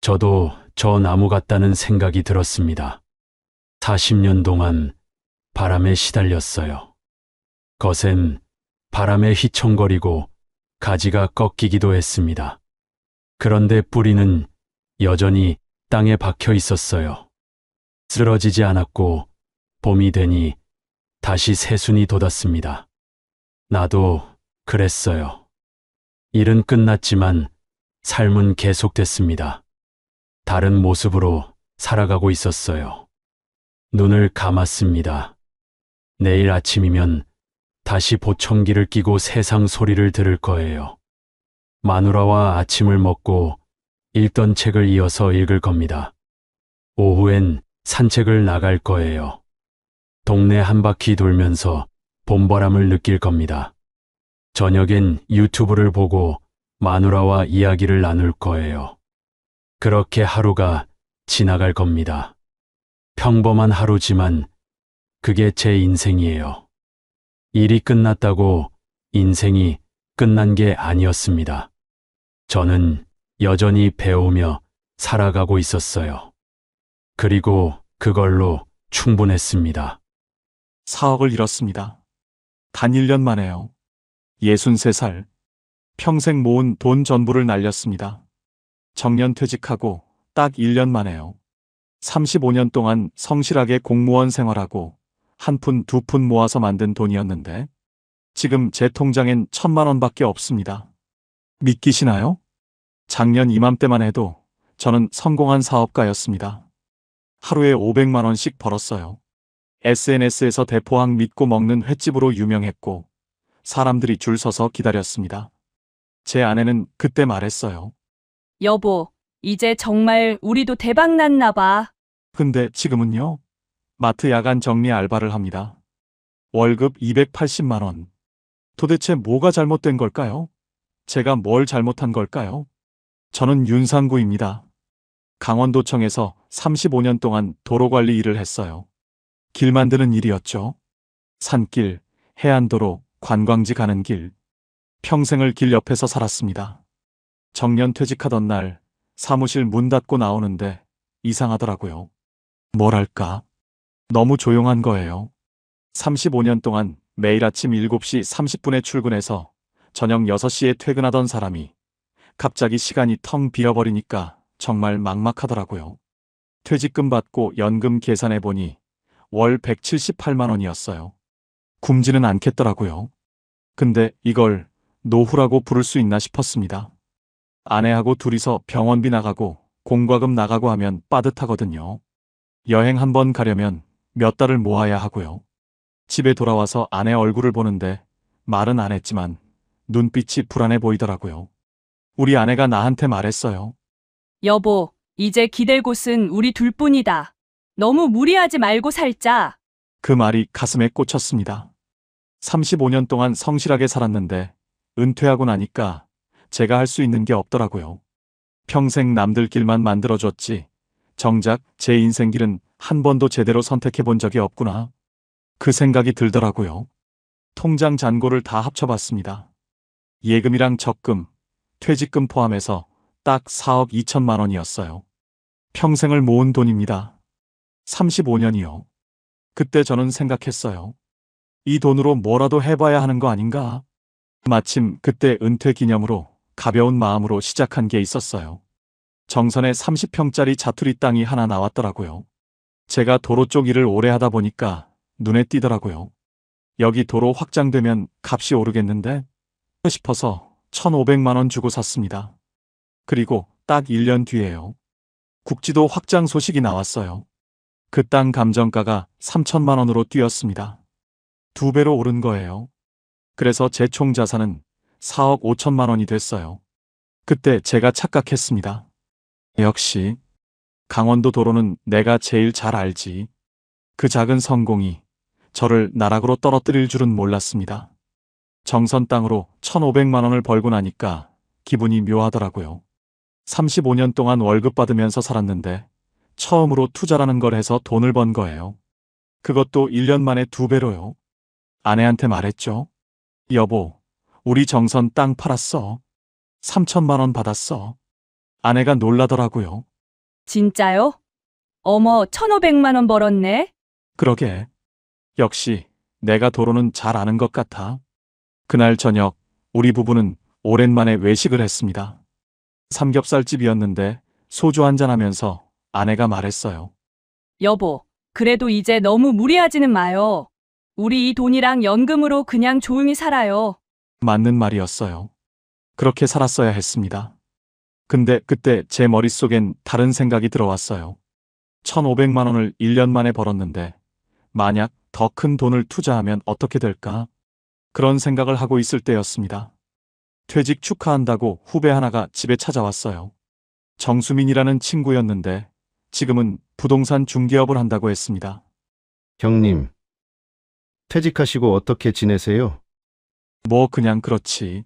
저도 저 나무 같다는 생각이 들었습니다. 40년 동안 바람에 시달렸어요. 거센 바람에 휘청거리고 가지가 꺾이기도 했습니다. 그런데 뿌리는 여전히 땅에 박혀 있었어요. 쓰러지지 않았고 봄이 되니 다시 새순이 돋았습니다. 나도 그랬어요. 일은 끝났지만 삶은 계속됐습니다. 다른 모습으로 살아가고 있었어요. 눈을 감았습니다. 내일 아침이면 다시 보청기를 끼고 세상 소리를 들을 거예요. 마누라와 아침을 먹고 읽던 책을 이어서 읽을 겁니다. 오후엔 산책을 나갈 거예요. 동네 한 바퀴 돌면서 봄바람을 느낄 겁니다. 저녁엔 유튜브를 보고 마누라와 이야기를 나눌 거예요. 그렇게 하루가 지나갈 겁니다. 평범한 하루지만 그게 제 인생이에요. 일이 끝났다고 인생이 끝난 게 아니었습니다. 저는 여전히 배우며 살아가고 있었어요. 그리고 그걸로 충분했습니다. 4억을 잃었습니다. 단 1년 만에요. 63살. 평생 모은 돈 전부를 날렸습니다. 정년퇴직하고 딱 1년 만에요. 35년 동안 성실하게 공무원 생활하고 한 푼 두 푼 모아서 만든 돈이었는데 지금 제 통장엔 1,000만 원밖에 없습니다. 믿기시나요? 작년 이맘때만 해도 저는 성공한 사업가였습니다. 하루에 500만 원씩 벌었어요. SNS에서 대포항 믿고 먹는 횟집으로 유명했고 사람들이 줄 서서 기다렸습니다. 제 아내는 그때 말했어요. 여보, 이제 정말 우리도 대박 났나 봐. 근데 지금은요? 마트 야간 정리 알바를 합니다. 월급 280만 원. 도대체 뭐가 잘못된 걸까요? 제가 뭘 잘못한 걸까요? 저는 윤상구입니다. 강원도청에서 35년 동안 도로관리 일을 했어요. 길 만드는 일이었죠. 산길, 해안도로, 관광지 가는 길, 평생을 길 옆에서 살았습니다. 정년 퇴직하던 날 사무실 문 닫고 나오는데 이상하더라고요. 뭐랄까, 너무 조용한 거예요. 35년 동안 매일 아침 7시 30분에 출근해서 저녁 6시에 퇴근하던 사람이 갑자기 시간이 텅 비어버리니까 정말 막막하더라고요. 퇴직금 받고 연금 계산해 보니 월 178만 원이었어요. 굶지는 않겠더라고요. 근데 이걸 노후라고 부를 수 있나 싶었습니다. 아내하고 둘이서 병원비 나가고 공과금 나가고 하면 빠듯하거든요. 여행 한번 가려면 몇 달을 모아야 하고요. 집에 돌아와서 아내 얼굴을 보는데 말은 안 했지만 눈빛이 불안해 보이더라고요. 우리 아내가 나한테 말했어요. 여보, 이제 기댈 곳은 우리 둘뿐이다. 너무 무리하지 말고 살자. 그 말이 가슴에 꽂혔습니다. 35년 동안 성실하게 살았는데 은퇴하고 나니까 제가 할 수 있는 게 없더라고요. 평생 남들 길만 만들어줬지 정작 제 인생 길은 한 번도 제대로 선택해 본 적이 없구나. 그 생각이 들더라고요. 통장 잔고를 다 합쳐봤습니다. 예금이랑 적금, 퇴직금 포함해서 딱 4억 2천만 원이었어요. 평생을 모은 돈입니다. 35년이요. 그때 저는 생각했어요. 이 돈으로 뭐라도 해봐야 하는 거 아닌가? 마침 그때 은퇴 기념으로 가벼운 마음으로 시작한 게 있었어요. 정선에 30평짜리 자투리 땅이 하나 나왔더라고요. 제가 도로 쪽 일을 오래 하다 보니까 눈에 띄더라고요. 여기 도로 확장되면 값이 오르겠는데 싶어서 1,500만 원 주고 샀습니다. 그리고 딱 1년 뒤에요. 국지도 확장 소식이 나왔어요. 그 땅 감정가가 3천만 원으로 뛰었습니다. 2배로 오른 거예요. 그래서 제 총 자산은 4억 5천만 원이 됐어요. 그때 제가 착각했습니다. 역시 강원도 도로는 내가 제일 잘 알지. 그 작은 성공이 저를 나락으로 떨어뜨릴 줄은 몰랐습니다. 정선 땅으로 1,500만 원을 벌고 나니까 기분이 묘하더라고요. 35년 동안 월급 받으면서 살았는데 처음으로 투자라는 걸 해서 돈을 번 거예요. 그것도 1년 만에 2배로요. 아내한테 말했죠. 여보, 우리 정선 땅 팔았어. 3천만 원 받았어. 아내가 놀라더라고요. 진짜요? 어머, 1,500만 원 벌었네. 그러게. 역시 내가 도로는 잘 아는 것 같아. 그날 저녁 우리 부부는 오랜만에 외식을 했습니다. 삼겹살집이었는데 소주 한잔하면서 아내가 말했어요. 여보, 그래도 이제 너무 무리하지는 마요. 우리 이 돈이랑 연금으로 그냥 조용히 살아요. 맞는 말이었어요. 그렇게 살았어야 했습니다. 근데 그때 제 머릿속엔 다른 생각이 들어왔어요. 1,500만 원을 1년 만에 벌었는데 만약 더 큰 돈을 투자하면 어떻게 될까? 그런 생각을 하고 있을 때였습니다. 퇴직 축하한다고 후배 하나가 집에 찾아왔어요. 정수민이라는 친구였는데 지금은 부동산 중개업을 한다고 했습니다. 형님, 퇴직하시고 어떻게 지내세요? 뭐 그냥 그렇지.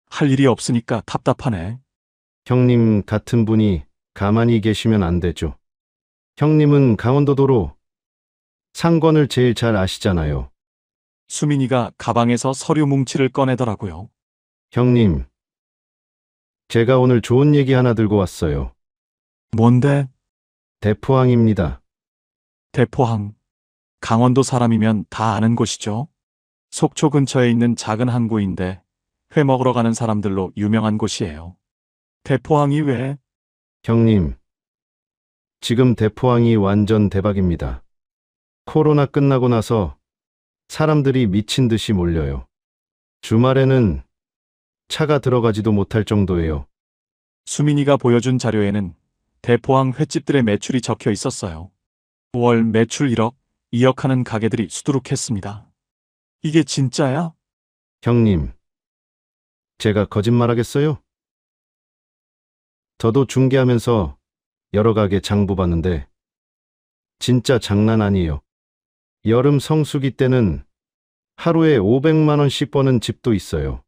할 일이 없으니까 답답하네. 형님 같은 분이 가만히 계시면 안 되죠. 형님은 강원도도로 상권을 제일 잘 아시잖아요. 수민이가 가방에서 서류 뭉치를 꺼내더라고요. 형님, 제가 오늘 좋은 얘기 하나 들고 왔어요. 뭔데? 대포항입니다. 대포항. 강원도 사람이면 다 아는 곳이죠. 속초 근처에 있는 작은 항구인데 회 먹으러 가는 사람들로 유명한 곳이에요. 대포항이 왜? 형님, 지금 대포항이 완전 대박입니다. 코로나 끝나고 나서 사람들이 미친 듯이 몰려요. 주말에는 차가 들어가지도 못할 정도예요. 수민이가 보여준 자료에는 대포항 횟집들의 매출이 적혀 있었어요. 월 매출 1억, 2억 하는 가게들이 수두룩했습니다. 이게 진짜야? 형님, 제가 거짓말하겠어요? 저도 중개하면서 여러 가게 장 봐봤는데 진짜 장난 아니에요. 여름 성수기 때는 하루에 500만 원씩 버는 집도 있어요.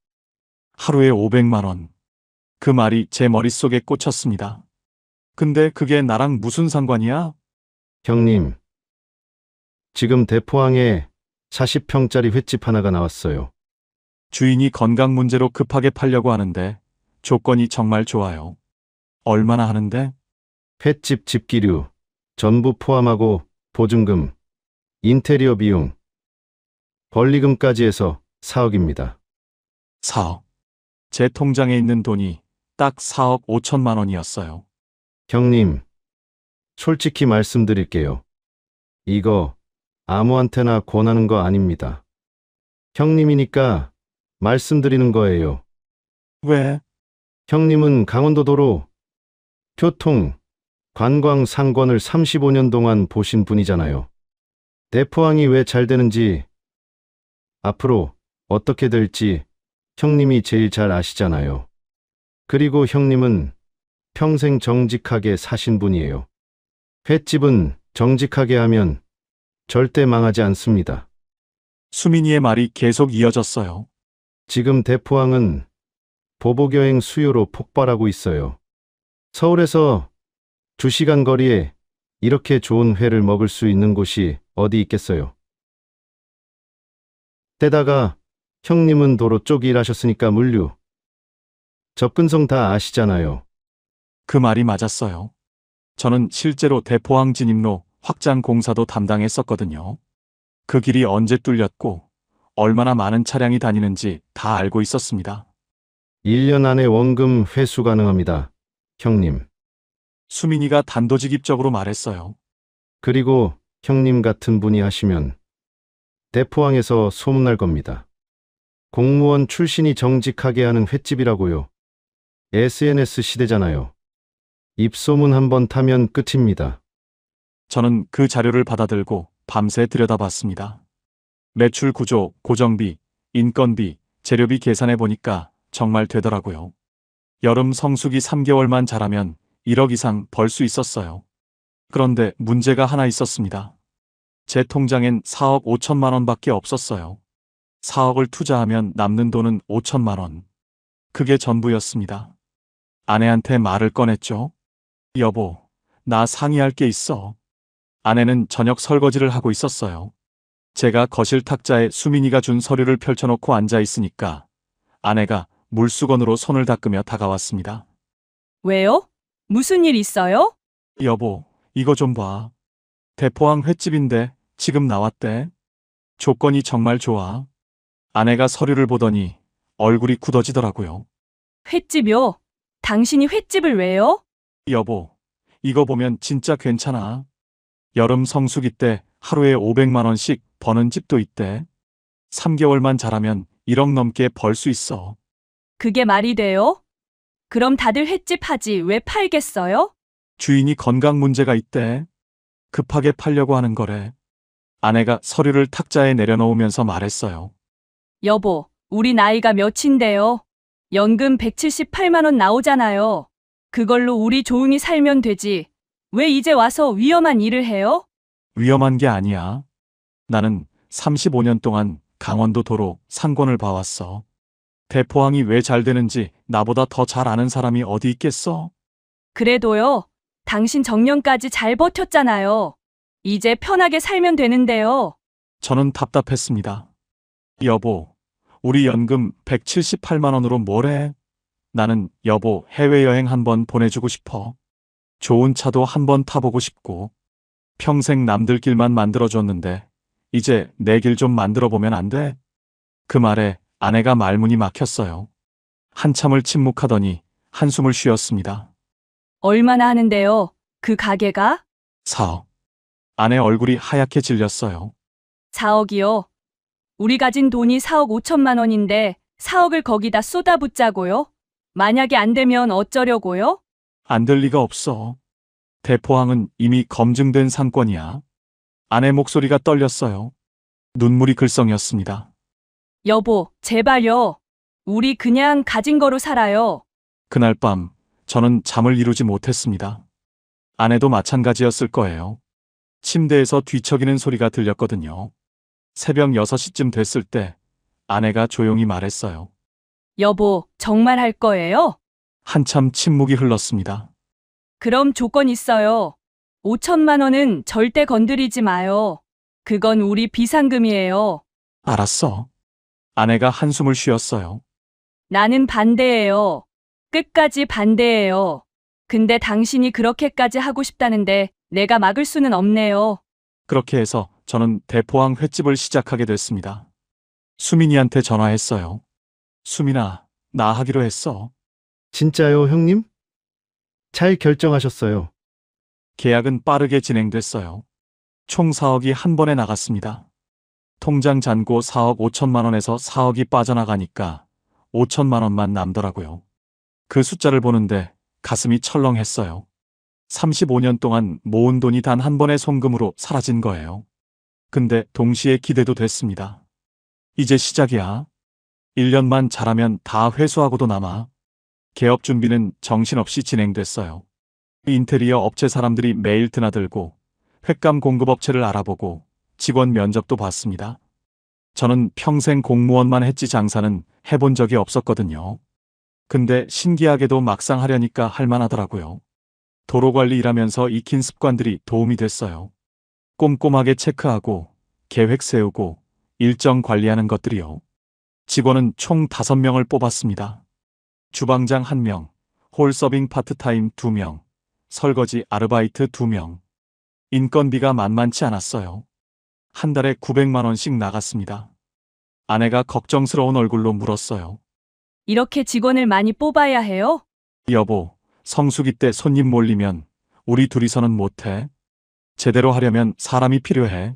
하루에 500만 원. 그 말이 제 머릿속에 꽂혔습니다. 근데 그게 나랑 무슨 상관이야? 형님, 지금 대포항에 40평짜리 횟집 하나가 나왔어요. 주인이 건강 문제로 급하게 팔려고 하는데 조건이 정말 좋아요. 얼마나 하는데? 횟집 집기류, 전부 포함하고 보증금, 인테리어 비용, 권리금까지 해서 4억입니다. 4억. 제 통장에 있는 돈이 딱 4억 5천만 원이었어요. 형님, 솔직히 말씀드릴게요. 이거 아무한테나 권하는 거 아닙니다. 형님이니까 말씀드리는 거예요. 왜? 형님은 강원도도로 교통, 관광 상권을 35년 동안 보신 분이잖아요. 대포항이 왜 잘 되는지, 앞으로 어떻게 될지 형님이 제일 잘 아시잖아요. 그리고 형님은 평생 정직하게 사신 분이에요. 횟집은 정직하게 하면 절대 망하지 않습니다. 수민이의 말이 계속 이어졌어요. 지금 대포항은 보복여행 수요로 폭발하고 있어요. 서울에서 2시간 거리에 이렇게 좋은 회를 먹을 수 있는 곳이 어디 있겠어요? 게다가 형님은 도로 쪽 일하셨으니까 물류, 접근성 다 아시잖아요. 그 말이 맞았어요. 저는 실제로 대포항 진입로 확장 공사도 담당했었거든요. 그 길이 언제 뚫렸고 얼마나 많은 차량이 다니는지 다 알고 있었습니다. 1년 안에 원금 회수 가능합니다. 형님. 수민이가 단도직입적으로 말했어요. 그리고 형님 같은 분이 하시면 대포항에서 소문날 겁니다. 공무원 출신이 정직하게 하는 횟집이라고요. SNS 시대잖아요. 입소문 한번 타면 끝입니다. 저는 그 자료를 받아들고 밤새 들여다봤습니다. 매출 구조, 고정비, 인건비, 재료비 계산해 보니까 정말 되더라고요. 여름 성수기 3개월만 자라면 1억 이상 벌 수 있었어요. 그런데 문제가 하나 있었습니다. 제 통장엔 4억 5천만 원밖에 없었어요. 4억을 투자하면 남는 돈은 5천만 원. 그게 전부였습니다. 아내한테 말을 꺼냈죠. 여보, 나 상의할 게 있어. 아내는 저녁 설거지를 하고 있었어요. 제가 거실 탁자에 수민이가 준 서류를 펼쳐놓고 앉아 있으니까 아내가 물수건으로 손을 닦으며 다가왔습니다. 왜요? 무슨 일 있어요? 여보, 이거 좀 봐. 대포항 횟집인데 지금 나왔대. 조건이 정말 좋아. 아내가 서류를 보더니 얼굴이 굳어지더라고요. 횟집이요? 당신이 횟집을 왜요? 여보, 이거 보면 진짜 괜찮아. 여름 성수기 때 하루에 500만 원씩 버는 집도 있대. 3개월만 자라면 1억 넘게 벌 수 있어. 그게 말이 돼요? 그럼 다들 횟집 하지 왜 팔겠어요? 주인이 건강 문제가 있대. 급하게 팔려고 하는 거래. 아내가 서류를 탁자에 내려놓으면서 말했어요. 여보, 우리 나이가 몇인데요? 연금 178만 원 나오잖아요. 그걸로 우리 조용히 살면 되지. 왜 이제 와서 위험한 일을 해요? 위험한 게 아니야. 나는 35년 동안 강원도 도로 상권을 봐왔어. 대포항이 왜 잘 되는지 나보다 더 잘 아는 사람이 어디 있겠어? 그래도요, 당신 정년까지 잘 버텼잖아요. 이제 편하게 살면 되는데요. 저는 답답했습니다. 여보, 우리 연금 178만 원으로 뭘 해? 나는 여보 해외여행 한번 보내주고 싶어. 좋은 차도 한번 타보고 싶고. 평생 남들 길만 만들어줬는데 이제 내 길 좀 만들어보면 안 돼? 그 말에 아내가 말문이 막혔어요. 한참을 침묵하더니 한숨을 쉬었습니다. 얼마나 하는데요? 그 가게가? 4억. 아내 얼굴이 하얗게 질렸어요. 4억이요. 우리 가진 돈이 4억 5천만 원인데 4억을 거기다 쏟아붓자고요? 만약에 안 되면 어쩌려고요? 안 될 리가 없어. 대포항은 이미 검증된 상권이야. 아내 목소리가 떨렸어요. 눈물이 글썽였습니다. 여보, 제발요. 우리 그냥 가진 거로 살아요. 그날 밤 저는 잠을 이루지 못했습니다. 아내도 마찬가지였을 거예요. 침대에서 뒤척이는 소리가 들렸거든요. 새벽 6시쯤 됐을 때 아내가 조용히 말했어요. 여보, 정말 할 거예요? 한참 침묵이 흘렀습니다. 그럼 조건 있어요. 5천만 원은 절대 건드리지 마요. 그건 우리 비상금이에요. 알았어. 아내가 한숨을 쉬었어요. 나는 반대예요. 끝까지 반대예요. 근데 당신이 그렇게까지 하고 싶다는데 내가 막을 수는 없네요. 그렇게 해서 저는 대포항 횟집을 시작하게 됐습니다. 수민이한테 전화했어요. 수민아, 나 하기로 했어. 진짜요, 형님? 잘 결정하셨어요. 계약은 빠르게 진행됐어요. 총 4억이 한 번에 나갔습니다. 통장 잔고 4억 5천만 원에서 4억이 빠져나가니까 5천만 원만 남더라고요. 그 숫자를 보는데 가슴이 철렁했어요. 35년 동안 모은 돈이 단 한 번의 송금으로 사라진 거예요. 근데 동시에 기대도 됐습니다. 이제 시작이야. 1년만 잘하면 다 회수하고도 남아. 개업 준비는 정신없이 진행됐어요. 인테리어 업체 사람들이 매일 드나들고 횟감 공급업체를 알아보고 직원 면접도 봤습니다. 저는 평생 공무원만 했지 장사는 해본 적이 없었거든요. 근데 신기하게도 막상 하려니까 할만하더라고요. 도로관리 일하면서 익힌 습관들이 도움이 됐어요. 꼼꼼하게 체크하고 계획 세우고 일정 관리하는 것들이요. 직원은 총 5명을 뽑았습니다. 주방장 1명, 홀서빙 파트타임 2명, 설거지 아르바이트 2명. 인건비가 만만치 않았어요. 한 달에 900만 원씩 나갔습니다. 아내가 걱정스러운 얼굴로 물었어요. 이렇게 직원을 많이 뽑아야 해요? 여보, 성수기 때 손님 몰리면 우리 둘이서는 못해. 제대로 하려면 사람이 필요해.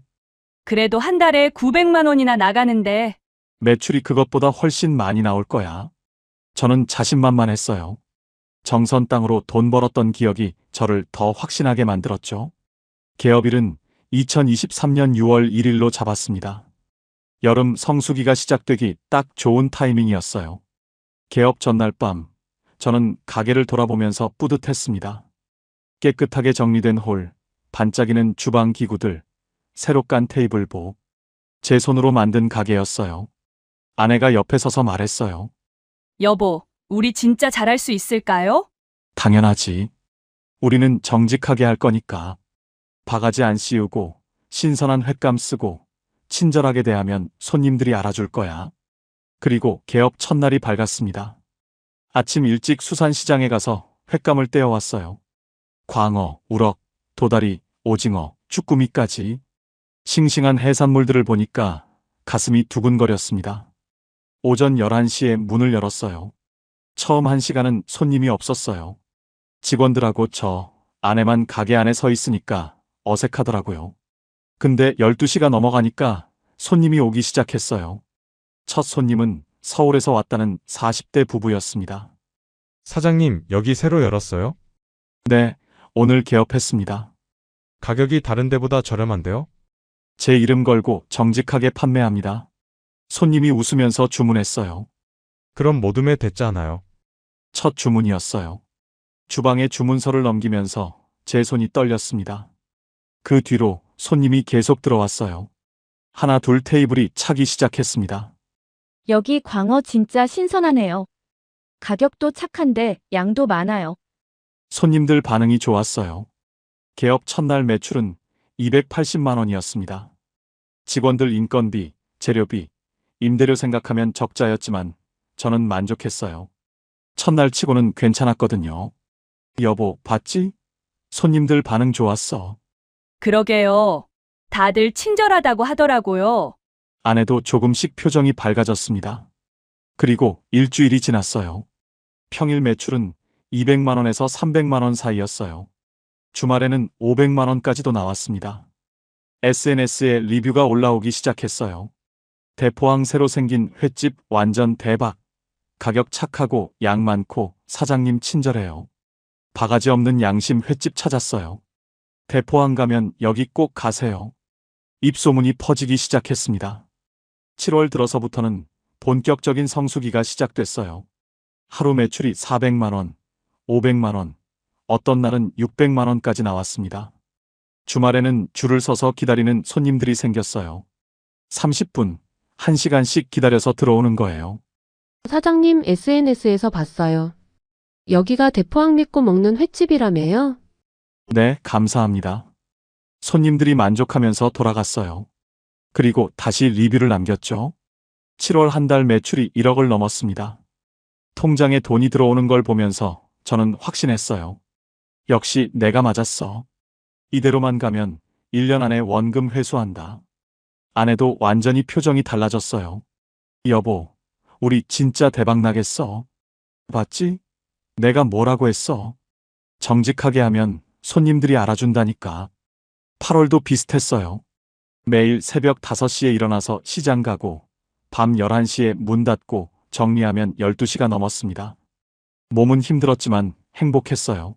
그래도 한 달에 900만 원이나 나가는데 매출이 그것보다 훨씬 많이 나올 거야. 저는 자신만만했어요. 정선 땅으로 돈 벌었던 기억이 저를 더 확신하게 만들었죠. 개업일은 2023년 6월 1일로 잡았습니다. 여름 성수기가 시작되기 딱 좋은 타이밍이었어요. 개업 전날 밤, 저는 가게를 돌아보면서 뿌듯했습니다. 깨끗하게 정리된 홀, 반짝이는 주방 기구들, 새로 깐 테이블복. 제 손으로 만든 가게였어요. 아내가 옆에 서서 말했어요. 여보, 우리 진짜 잘할 수 있을까요? 당연하지. 우리는 정직하게 할 거니까. 바가지 안 씌우고 신선한 횟감 쓰고 친절하게 대하면 손님들이 알아줄 거야. 그리고 개업 첫날이 밝았습니다. 아침 일찍 수산시장에 가서 횟감을 떼어왔어요. 광어, 우럭, 도다리, 오징어, 쭈꾸미까지. 싱싱한 해산물들을 보니까 가슴이 두근거렸습니다. 오전 11시에 문을 열었어요. 처음 1시간은 손님이 없었어요. 직원들하고 저, 아내만 가게 안에 서 있으니까 어색하더라고요. 근데 12시가 넘어가니까 손님이 오기 시작했어요. 첫 손님은 서울에서 왔다는 40대 부부였습니다. 사장님, 여기 새로 열었어요? 네, 오늘 개업했습니다. 가격이 다른 데보다 저렴한데요? 제 이름 걸고 정직하게 판매합니다. 손님이 웃으면서 주문했어요. 그럼 모둠에 됐잖아요. 첫 주문이었어요. 주방에 주문서를 넘기면서 제 손이 떨렸습니다. 그 뒤로 손님이 계속 들어왔어요. 하나 둘 테이블이 차기 시작했습니다. 여기 광어 진짜 신선하네요. 가격도 착한데 양도 많아요. 손님들 반응이 좋았어요. 개업 첫날 매출은 280만 원이었습니다. 직원들 인건비, 재료비, 임대료 생각하면 적자였지만 저는 만족했어요. 첫날 치고는 괜찮았거든요. 여보, 봤지? 손님들 반응 좋았어. 그러게요. 다들 친절하다고 하더라고요. 아내도 조금씩 표정이 밝아졌습니다. 그리고 일주일이 지났어요. 평일 매출은 200만 원에서 300만 원 사이였어요. 주말에는 500만 원까지도 나왔습니다. SNS에 리뷰가 올라오기 시작했어요. 대포항 새로 생긴 횟집 완전 대박. 가격 착하고 양 많고 사장님 친절해요. 바가지 없는 양심 횟집 찾았어요. 대포항 가면 여기 꼭 가세요. 입소문이 퍼지기 시작했습니다. 7월 들어서부터는 본격적인 성수기가 시작됐어요. 하루 매출이 400만 원, 500만 원, 어떤 날은 600만 원까지 나왔습니다. 주말에는 줄을 서서 기다리는 손님들이 생겼어요. 30분, 1시간씩 기다려서 들어오는 거예요. 사장님 SNS에서 봤어요. 여기가 대포항 믿고 먹는 횟집이라며요? 네, 감사합니다. 손님들이 만족하면서 돌아갔어요. 그리고 다시 리뷰를 남겼죠. 7월 한 달 매출이 1억을 넘었습니다. 통장에 돈이 들어오는 걸 보면서 저는 확신했어요. 역시 내가 맞았어. 이대로만 가면 1년 안에 원금 회수한다. 아내도 완전히 표정이 달라졌어요. 여보, 우리 진짜 대박 나겠어. 봤지? 내가 뭐라고 했어? 정직하게 하면 손님들이 알아준다니까. 8월도 비슷했어요. 매일 새벽 5시에 일어나서 시장 가고 밤 11시에 문 닫고 정리하면 12시가 넘었습니다. 몸은 힘들었지만 행복했어요.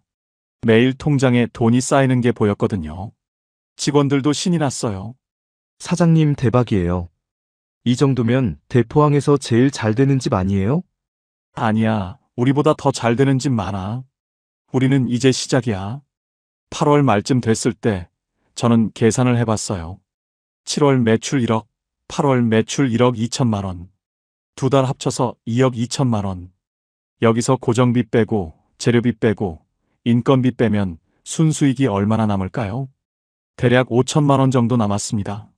매일 통장에 돈이 쌓이는 게 보였거든요. 직원들도 신이 났어요. 사장님 대박이에요. 이 정도면 대포항에서 제일 잘 되는 집 아니에요? 아니야, 우리보다 더 잘 되는 집 많아. 우리는 이제 시작이야. 8월 말쯤 됐을 때 저는 계산을 해봤어요. 7월 매출 1억, 8월 매출 1억 2천만 원. 2달 합쳐서 2억 2천만 원. 여기서 고정비 빼고 재료비 빼고 인건비 빼면 순수익이 얼마나 남을까요? 대략 5천만 원 정도 남았습니다.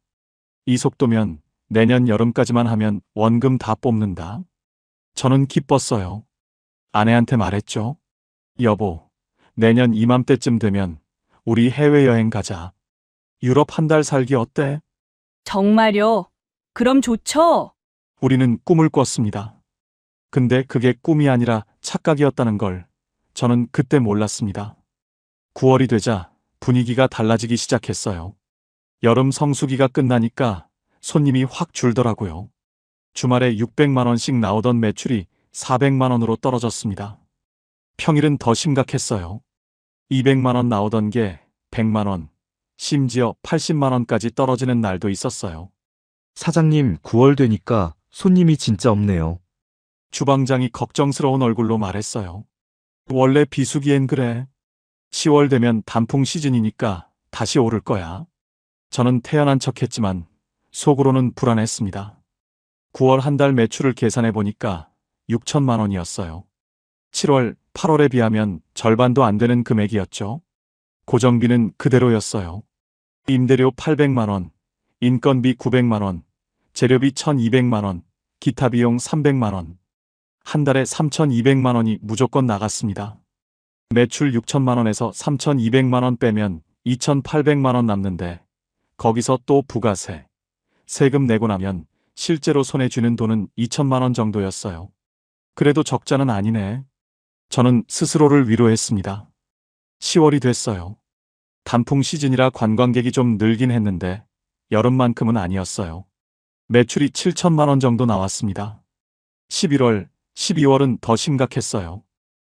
이 속도면 내년 여름까지만 하면 원금 다 뽑는다. 저는 기뻤어요. 아내한테 말했죠. 여보, 내년 이맘때쯤 되면 우리 해외여행 가자. 유럽 한 달 살기 어때? 정말요? 그럼 좋죠? 우리는 꿈을 꿨습니다. 근데 그게 꿈이 아니라 착각이었다는 걸 저는 그때 몰랐습니다. 9월이 되자 분위기가 달라지기 시작했어요. 여름 성수기가 끝나니까 손님이 확 줄더라고요. 주말에 600만 원씩 나오던 매출이 400만 원으로 떨어졌습니다. 평일은 더 심각했어요. 200만 원 나오던 게 100만 원, 심지어 80만 원까지 떨어지는 날도 있었어요. 사장님 9월 되니까 손님이 진짜 없네요. 주방장이 걱정스러운 얼굴로 말했어요. 원래 비수기엔 그래. 10월 되면 단풍 시즌이니까 다시 오를 거야. 저는 태연한 척했지만 속으로는 불안했습니다. 9월 한 달 매출을 계산해 보니까 6천만 원이었어요. 7월, 8월에 비하면 절반도 안 되는 금액이었죠. 고정비는 그대로였어요. 임대료 800만 원, 인건비 900만 원, 재료비 1200만 원, 기타 비용 300만 원. 한 달에 3200만 원이 무조건 나갔습니다. 매출 6천만 원에서 3200만 원 빼면 2800만 원 남는데 거기서 또 부가세, 세금 내고 나면 실제로 손에 쥐는 돈은 2천만 원 정도였어요. 그래도 적자는 아니네. 저는 스스로를 위로했습니다. 10월이 됐어요. 단풍 시즌이라 관광객이 좀 늘긴 했는데 여름만큼은 아니었어요. 매출이 7천만 원 정도 나왔습니다. 11월, 12월은 더 심각했어요.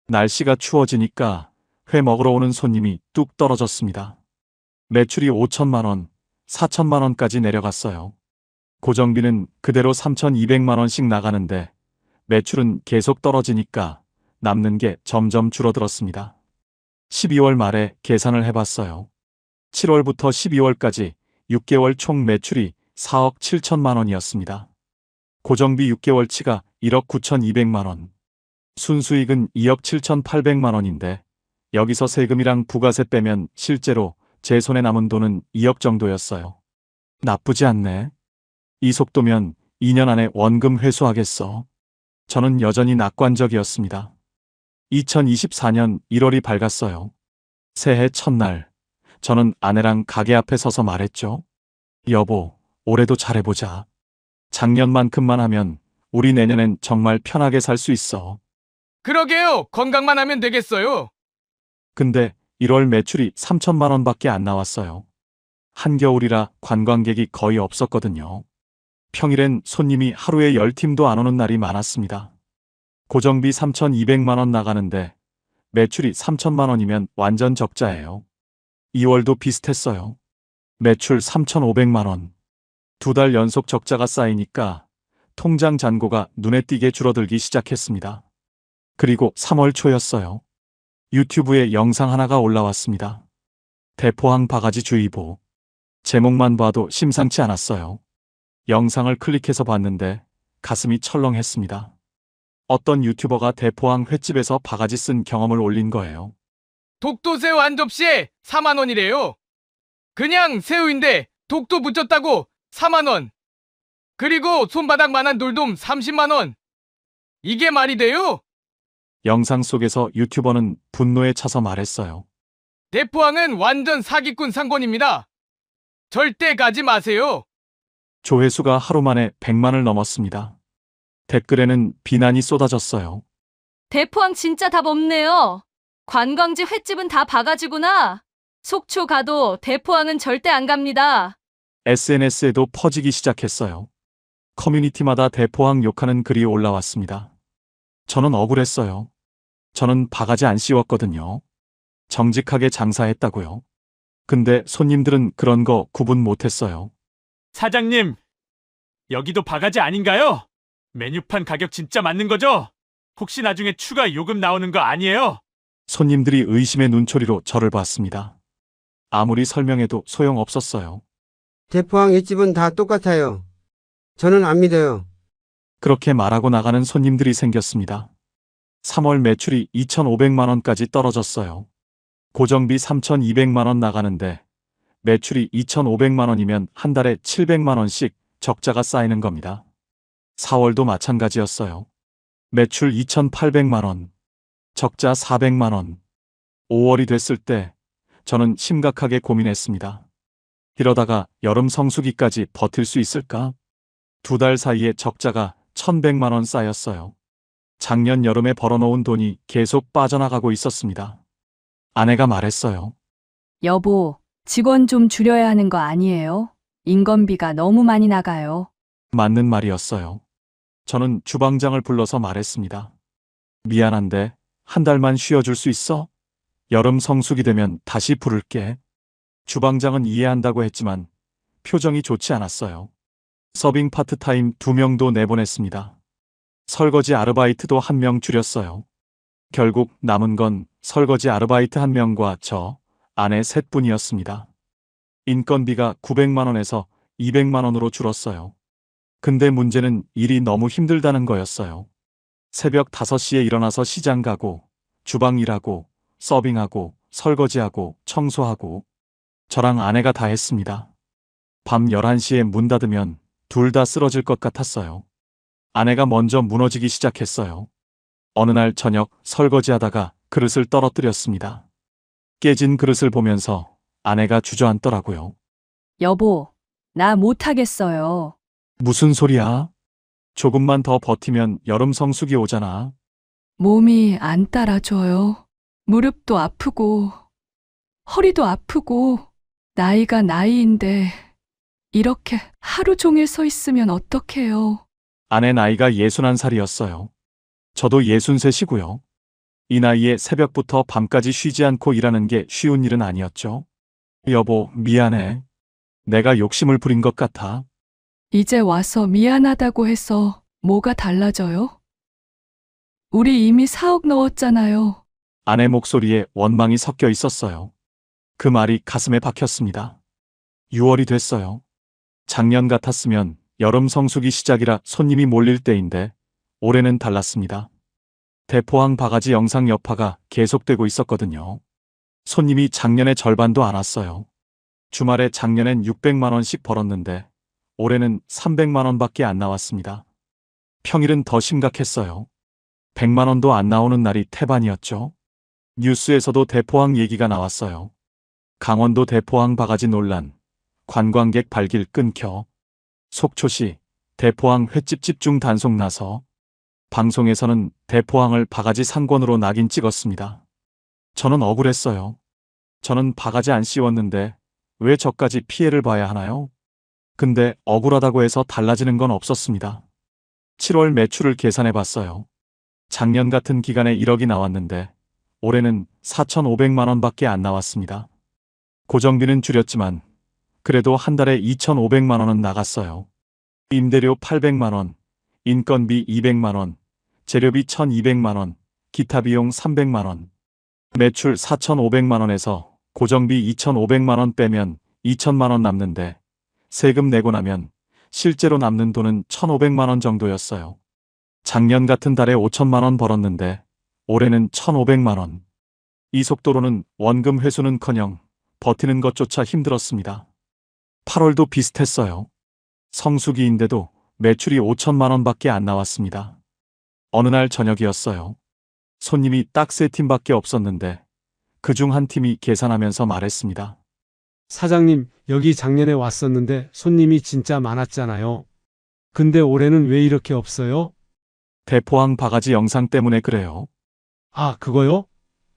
날씨가 추워지니까 회 먹으러 오는 손님이 뚝 떨어졌습니다. 매출이 5천만 원, 4천만 원까지 내려갔어요. 고정비는 그대로 3,200만 원씩 나가는데 매출은 계속 떨어지니까 남는 게 점점 줄어들었습니다. 12월 말에 계산을 해봤어요. 7월부터 12월까지 6개월 총 매출이 4억 7천만 원이었습니다. 고정비 6개월치가 1억 9,200만 원. 순수익은 2억 7,800만 원인데 여기서 세금이랑 부가세 빼면 실제로 제 손에 남은 돈은 2억 정도였어요. 나쁘지 않네. 이 속도면 2년 안에 원금 회수하겠어. 저는 여전히 낙관적이었습니다. 2024년 1월이 밝았어요. 새해 첫날, 저는 아내랑 가게 앞에 서서 말했죠. 여보, 올해도 잘해보자. 작년만큼만 하면 우리 내년엔 정말 편하게 살 수 있어. 그러게요. 건강만 하면 되겠어요. 근데 1월 매출이 3천만 원밖에 안 나왔어요. 한겨울이라 관광객이 거의 없었거든요. 평일엔 손님이 하루에 10팀도 안 오는 날이 많았습니다. 고정비 3,200만 원 나가는데 매출이 3천만 원이면 완전 적자예요. 2월도 비슷했어요. 매출 3,500만 원. 2달 연속 적자가 쌓이니까 통장 잔고가 눈에 띄게 줄어들기 시작했습니다. 그리고 3월 초였어요. 유튜브에 영상 하나가 올라왔습니다. 대포항 바가지 주의보. 제목만 봐도 심상치 않았어요. 영상을 클릭해서 봤는데 가슴이 철렁했습니다. 어떤 유튜버가 대포항 횟집에서 바가지 쓴 경험을 올린 거예요. 독도새우 한 접시에 4만 원이래요. 그냥 새우인데 독도 붙였다고 4만 원. 그리고 손바닥만한 돌돔 30만 원. 이게 말이 돼요? 영상 속에서 유튜버는 분노에 차서 말했어요. 대포항은 완전 사기꾼 상권입니다. 절대 가지 마세요. 조회수가 하루 만에 100만을 넘었습니다. 댓글에는 비난이 쏟아졌어요. 대포항 진짜 답 없네요. 관광지 횟집은 다 바가지구나. 속초 가도 대포항은 절대 안 갑니다. SNS에도 퍼지기 시작했어요. 커뮤니티마다 대포항 욕하는 글이 올라왔습니다. 저는 억울했어요. 저는 바가지 안 씌웠거든요. 정직하게 장사했다고요. 근데 손님들은 그런 거 구분 못했어요. 사장님, 여기도 바가지 아닌가요? 메뉴판 가격 진짜 맞는 거죠? 혹시 나중에 추가 요금 나오는 거 아니에요? 손님들이 의심의 눈초리로 저를 봤습니다. 아무리 설명해도 소용없었어요. 대포항 횟집은 다 똑같아요. 저는 안 믿어요. 그렇게 말하고 나가는 손님들이 생겼습니다. 3월 매출이 2,500만 원까지 떨어졌어요. 고정비 3,200만 원 나가는데 매출이 2,500만 원이면 한 달에 700만 원씩 적자가 쌓이는 겁니다. 4월도 마찬가지였어요. 매출 2,800만 원, 적자 400만 원. 5월이 됐을 때 저는 심각하게 고민했습니다. 이러다가 여름 성수기까지 버틸 수 있을까? 2달 사이에 적자가 1,100만 원 쌓였어요. 작년 여름에 벌어놓은 돈이 계속 빠져나가고 있었습니다. 아내가 말했어요. 여보, 직원 좀 줄여야 하는 거 아니에요? 인건비가 너무 많이 나가요. 맞는 말이었어요. 저는 주방장을 불러서 말했습니다. 미안한데 한 달만 쉬어줄 수 있어? 여름 성수기 되면 다시 부를게. 주방장은 이해한다고 했지만 표정이 좋지 않았어요. 서빙 파트타임 2명도 내보냈습니다. 설거지 아르바이트도 1명 줄였어요. 결국 남은 건 설거지 아르바이트 1명과 저, 아내 셋뿐이었습니다. 인건비가 900만 원에서 200만 원으로 줄었어요. 근데 문제는 일이 너무 힘들다는 거였어요. 새벽 5시에 일어나서 시장 가고, 주방 일하고, 서빙하고, 설거지하고, 청소하고, 저랑 아내가 다 했습니다. 밤 11시에 문 닫으면 둘 다 쓰러질 것 같았어요. 아내가 먼저 무너지기 시작했어요. 어느 날 저녁 설거지하다가 그릇을 떨어뜨렸습니다. 깨진 그릇을 보면서 아내가 주저앉더라고요. 여보, 나 못하겠어요. 무슨 소리야? 조금만 더 버티면 여름 성수기 오잖아. 몸이 안 따라줘요. 무릎도 아프고, 허리도 아프고, 나이가 나이인데, 이렇게 하루 종일 서 있으면 어떡해요. 아내 나이가 61살이었어요. 저도 63이고요. 이 나이에 새벽부터 밤까지 쉬지 않고 일하는 게 쉬운 일은 아니었죠. 여보, 미안해. 내가 욕심을 부린 것 같아. 이제 와서 미안하다고 해서 뭐가 달라져요? 우리 이미 4억 넣었잖아요. 아내 목소리에 원망이 섞여 있었어요. 그 말이 가슴에 박혔습니다. 6월이 됐어요. 작년 같았으면 여름 성수기 시작이라 손님이 몰릴 때인데 올해는 달랐습니다. 대포항 바가지 영상 여파가 계속되고 있었거든요. 손님이 작년의 절반도 안 왔어요. 주말에 작년엔 600만 원씩 벌었는데 올해는 300만 원밖에 안 나왔습니다. 평일은 더 심각했어요. 100만 원도 안 나오는 날이 태반이었죠. 뉴스에서도 대포항 얘기가 나왔어요. 강원도 대포항 바가지 논란, 관광객 발길 끊겨, 속초시 대포항 횟집 집중 단속 나서, 방송에서는 대포항을 바가지 상권으로 낙인 찍었습니다. 저는 억울했어요. 저는 바가지 안 씌웠는데 왜 저까지 피해를 봐야 하나요? 근데 억울하다고 해서 달라지는 건 없었습니다. 7월 매출을 계산해 봤어요. 작년 같은 기간에 1억이 나왔는데 올해는 4,500만 원밖에 안 나왔습니다. 고정비는 줄였지만 그래도 한 달에 2,500만 원은 나갔어요. 임대료 800만 원, 인건비 200만 원, 재료비 1,200만 원, 기타 비용 300만 원. 매출 4,500만 원에서 고정비 2,500만 원 빼면 2,000만 원 남는데 세금 내고 나면 실제로 남는 돈은 1,500만 원 정도였어요. 작년 같은 달에 5천만 원 벌었는데 올해는 1,500만 원. 이 속도로는 원금 회수는커녕 버티는 것조차 힘들었습니다. 8월도 비슷했어요. 성수기인데도 매출이 5천만 원밖에 안 나왔습니다. 어느 날 저녁이었어요. 손님이 딱 3팀밖에 없었는데 그중 한 팀이 계산하면서 말했습니다. 사장님, 여기 작년에 왔었는데 손님이 진짜 많았잖아요. 근데 올해는 왜 이렇게 없어요? 대포항 바가지 영상 때문에 그래요. 아, 그거요?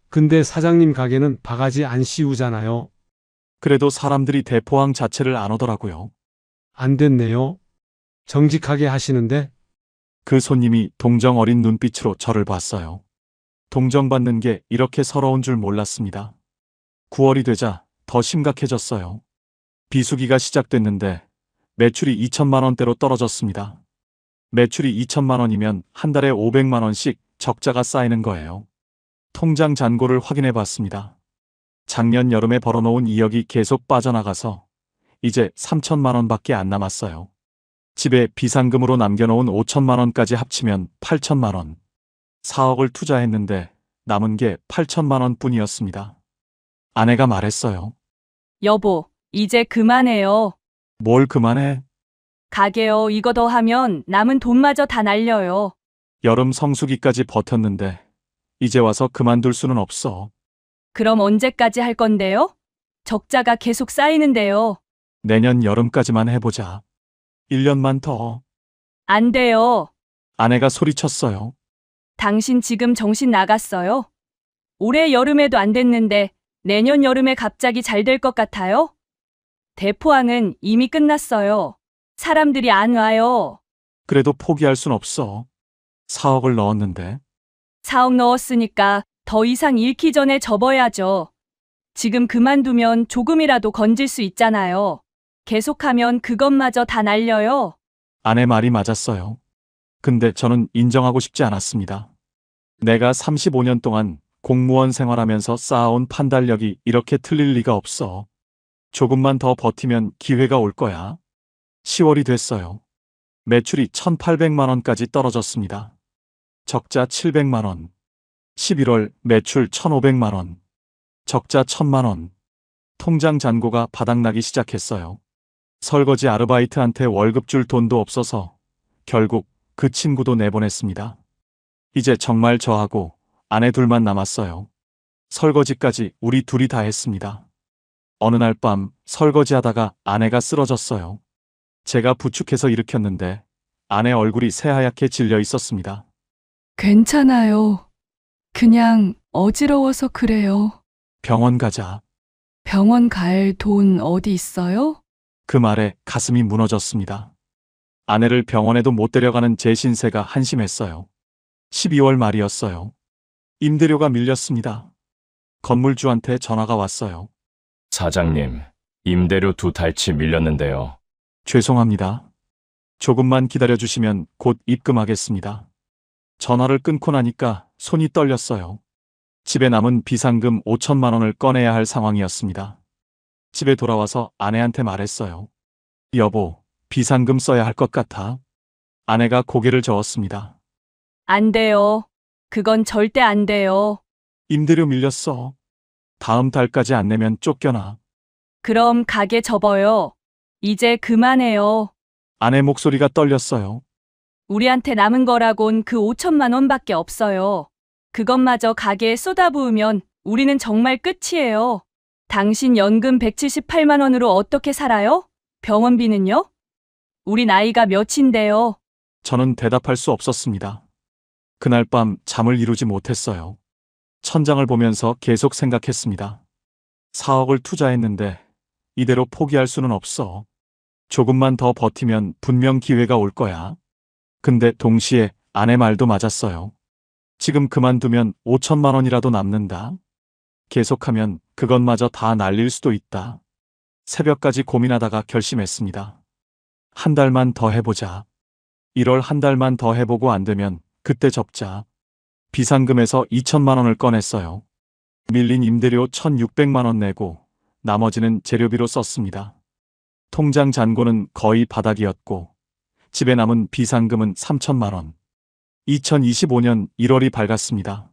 근데 사장님 가게는 바가지 안 씌우잖아요. 그래도 사람들이 대포항 자체를 안 오더라고요. 안 됐네요. 정직하게 하시는데. 그 손님이 동정 어린 눈빛으로 저를 봤어요. 동정받는 게 이렇게 서러운 줄 몰랐습니다. 9월이 되자 더 심각해졌어요. 비수기가 시작됐는데 매출이 2천만 원대로 떨어졌습니다. 매출이 2천만 원이면 한 달에 500만 원씩 적자가 쌓이는 거예요. 통장 잔고를 확인해 봤습니다. 작년 여름에 벌어놓은 2억이 계속 빠져나가서 이제 3천만 원밖에 안 남았어요. 집에 비상금으로 남겨놓은 5천만 원까지 합치면 8천만 원. 4억을 투자했는데 남은 게 8천만 원 뿐이었습니다. 아내가 말했어요. 여보, 이제 그만해요. 뭘 그만해? 가게요. 이거 더 하면 남은 돈마저 다 날려요. 여름 성수기까지 버텼는데 이제 와서 그만둘 수는 없어. 그럼 언제까지 할 건데요? 적자가 계속 쌓이는데요. 내년 여름까지만 해보자. 1년만 더. 안 돼요. 아내가 소리쳤어요. 당신 지금 정신 나갔어요? 올해 여름에도 안 됐는데 내년 여름에 갑자기 잘 될 것 같아요? 대포항은 이미 끝났어요. 사람들이 안 와요. 그래도 포기할 순 없어. 4억을 넣었는데. 4억 넣었으니까 더 이상 잃기 전에 접어야죠. 지금 그만두면 조금이라도 건질 수 있잖아요. 계속하면 그것마저 다 날려요. 아내 말이 맞았어요. 근데 저는 인정하고 싶지 않았습니다. 내가 35년 동안 공무원 생활하면서 쌓아온 판단력이 이렇게 틀릴 리가 없어. 조금만 더 버티면 기회가 올 거야. 10월이 됐어요. 매출이 1,800만 원까지 떨어졌습니다. 적자 700만 원. 11월 매출 1,500만 원. 적자 1,000만 원. 통장 잔고가 바닥나기 시작했어요. 설거지 아르바이트한테 월급 줄 돈도 없어서 결국 그 친구도 내보냈습니다. 이제 정말 저하고 아내 둘만 남았어요. 설거지까지 우리 둘이 다 했습니다. 어느 날 밤 설거지하다가 아내가 쓰러졌어요. 제가 부축해서 일으켰는데 아내 얼굴이 새하얗게 질려 있었습니다. 괜찮아요. 그냥 어지러워서 그래요. 병원 가자. 병원 갈 돈 어디 있어요? 그 말에 가슴이 무너졌습니다. 아내를 병원에도 못 데려가는 제 신세가 한심했어요. 12월 말이었어요. 임대료가 밀렸습니다. 건물주한테 전화가 왔어요. 사장님, 임대료 2달치 밀렸는데요. 죄송합니다. 조금만 기다려주시면 곧 입금하겠습니다. 전화를 끊고 나니까 손이 떨렸어요. 집에 남은 비상금 5천만 원을 꺼내야 할 상황이었습니다. 집에 돌아와서 아내한테 말했어요. 여보, 비상금 써야 할 것 같아. 아내가 고개를 저었습니다. 안 돼요. 그건 절대 안 돼요. 임대료 밀렸어. 다음 달까지 안 내면 쫓겨나. 그럼 가게 접어요. 이제 그만해요. 아내 목소리가 떨렸어요. 우리한테 남은 거라곤 그 5천만 원밖에 없어요. 그것마저 가게에 쏟아부으면 우리는 정말 끝이에요. 당신 연금 178만 원으로 어떻게 살아요? 병원비는요? 우리 나이가 몇인데요? 저는 대답할 수 없었습니다. 그날 밤 잠을 이루지 못했어요. 천장을 보면서 계속 생각했습니다. 4억을 투자했는데 이대로 포기할 수는 없어. 조금만 더 버티면 분명 기회가 올 거야. 근데 동시에 아내 말도 맞았어요. 지금 그만두면 5천만 원이라도 남는다. 계속하면 그것마저 다 날릴 수도 있다. 새벽까지 고민하다가 결심했습니다. 한 달만 더 해보자. 1월 한 달만 더 해보고 안 되면 그때 접자. 비상금에서 2천만 원을 꺼냈어요. 밀린 임대료 1,600만 원 내고 나머지는 재료비로 썼습니다. 통장 잔고는 거의 바닥이었고 집에 남은 비상금은 3천만 원. 2025년 1월이 밝았습니다.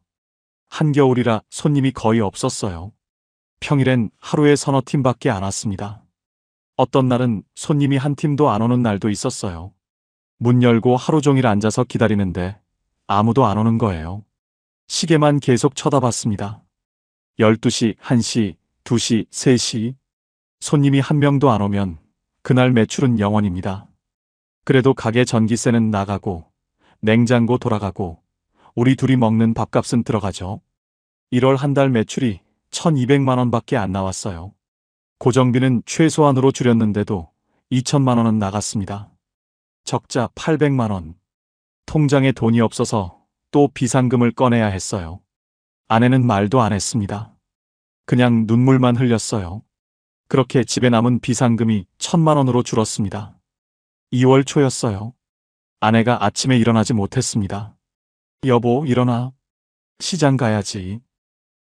한겨울이라 손님이 거의 없었어요. 평일엔 하루에 서너 팀밖에 안 왔습니다. 어떤 날은 손님이 한 팀도 안 오는 날도 있었어요. 문 열고 하루 종일 앉아서 기다리는데 아무도 안 오는 거예요. 시계만 계속 쳐다봤습니다. 12시, 1시, 2시, 3시. 손님이 한 명도 안 오면 그날 매출은 0원입니다. 그래도 가게 전기세는 나가고 냉장고 돌아가고 우리 둘이 먹는 밥값은 들어가죠. 1월 한 달 매출이 1,200만 원밖에 안 나왔어요. 고정비는 최소한으로 줄였는데도 2천만 원은 나갔습니다. 적자 800만 원. 통장에 돈이 없어서 또 비상금을 꺼내야 했어요. 아내는 말도 안 했습니다. 그냥 눈물만 흘렸어요. 그렇게 집에 남은 비상금이 1,000만 원으로 줄었습니다. 2월 초였어요. 아내가 아침에 일어나지 못했습니다. 여보, 일어나. 시장 가야지.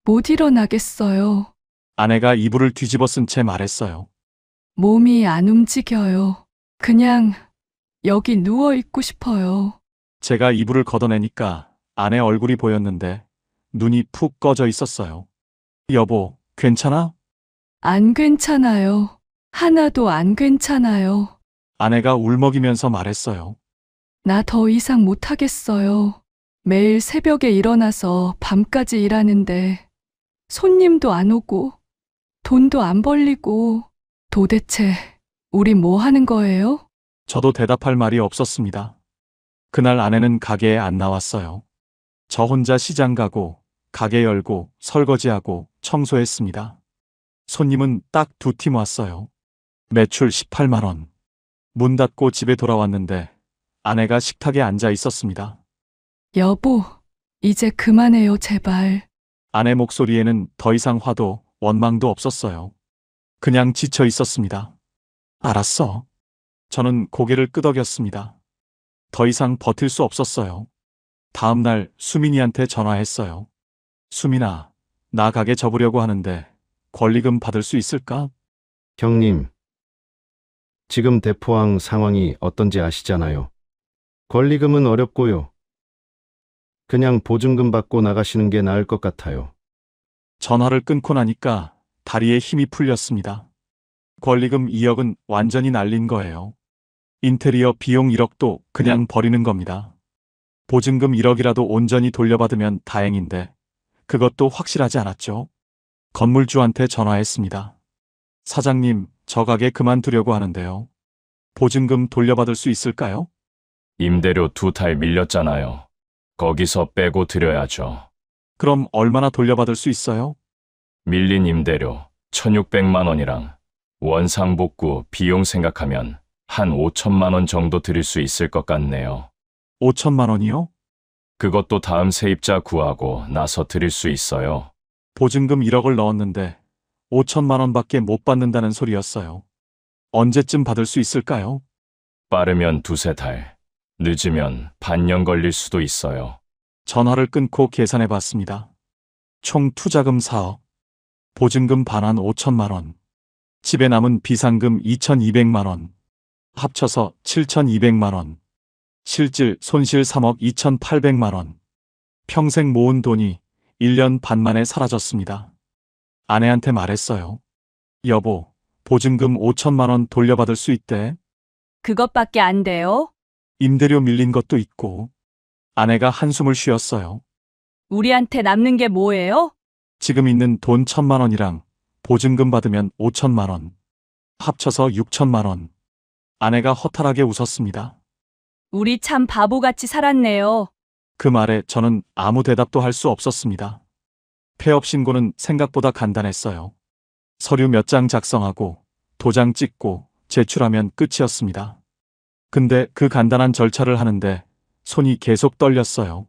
못 일어나겠어요. 아내가 이불을 뒤집어 쓴 채 말했어요. 몸이 안 움직여요. 그냥 여기 누워 있고 싶어요. 제가 이불을 걷어내니까 아내 얼굴이 보였는데 눈이 푹 꺼져 있었어요. 여보, 괜찮아? 안 괜찮아요. 하나도 안 괜찮아요. 아내가 울먹이면서 말했어요. 나 더 이상 못 하겠어요. 매일 새벽에 일어나서 밤까지 일하는데 손님도 안 오고 돈도 안 벌리고 도대체 우리 뭐 하는 거예요? 저도 대답할 말이 없었습니다. 그날 아내는 가게에 안 나왔어요. 저 혼자 시장 가고 가게 열고 설거지하고 청소했습니다. 손님은 딱 2팀 왔어요. 매출 18만 원. 문 닫고 집에 돌아왔는데 아내가 식탁에 앉아 있었습니다. 여보, 이제 그만해요, 제발. 아내 목소리에는 더 이상 화도 원망도 없었어요. 그냥 지쳐 있었습니다. 알았어. 저는 고개를 끄덕였습니다. 더 이상 버틸 수 없었어요. 다음 날 수민이한테 전화했어요. 수민아, 나 가게 접으려고 하는데 권리금 받을 수 있을까? 형님, 지금 대포항 상황이 어떤지 아시잖아요. 권리금은 어렵고요. 그냥 보증금 받고 나가시는 게 나을 것 같아요. 전화를 끊고 나니까 다리에 힘이 풀렸습니다. 권리금 2억은 완전히 날린 거예요. 인테리어 비용 1억도 그냥 버리는 겁니다. 보증금 1억이라도 온전히 돌려받으면 다행인데 그것도 확실하지 않았죠. 건물주한테 전화했습니다. 사장님, 저 가게 그만두려고 하는데요. 보증금 돌려받을 수 있을까요? 임대료 2달 밀렸잖아요. 거기서 빼고 드려야죠. 그럼 얼마나 돌려받을 수 있어요? 밀린 임대료 1,600만 원이랑 원상복구 비용 생각하면 한 5천만 원 정도 드릴 수 있을 것 같네요. 5천만 원이요? 그것도 다음 세입자 구하고 나서 드릴 수 있어요. 보증금 1억을 넣었는데 5천만 원밖에 못 받는다는 소리였어요. 언제쯤 받을 수 있을까요? 빠르면 2~3달, 늦으면 반년 걸릴 수도 있어요. 전화를 끊고 계산해 봤습니다. 총 투자금 4억, 보증금 반환 5천만 원, 집에 남은 비상금 2,200만 원, 합쳐서 7,200만 원, 실질 손실 3억 2,800만 원. 평생 모은 돈이 1년 반 만에 사라졌습니다. 아내한테 말했어요. 여보, 보증금 5천만 원 돌려받을 수 있대. 그것밖에 안 돼요? 임대료 밀린 것도 있고. 아내가 한숨을 쉬었어요. 우리한테 남는 게 뭐예요? 지금 있는 돈 1,000만 원이랑 보증금 받으면 5천만 원. 합쳐서 6천만 원. 아내가 허탈하게 웃었습니다. 우리 참 바보같이 살았네요. 그 말에 저는 아무 대답도 할 수 없었습니다. 폐업 신고는 생각보다 간단했어요. 서류 몇 장 작성하고 도장 찍고 제출하면 끝이었습니다. 근데 그 간단한 절차를 하는데 손이 계속 떨렸어요.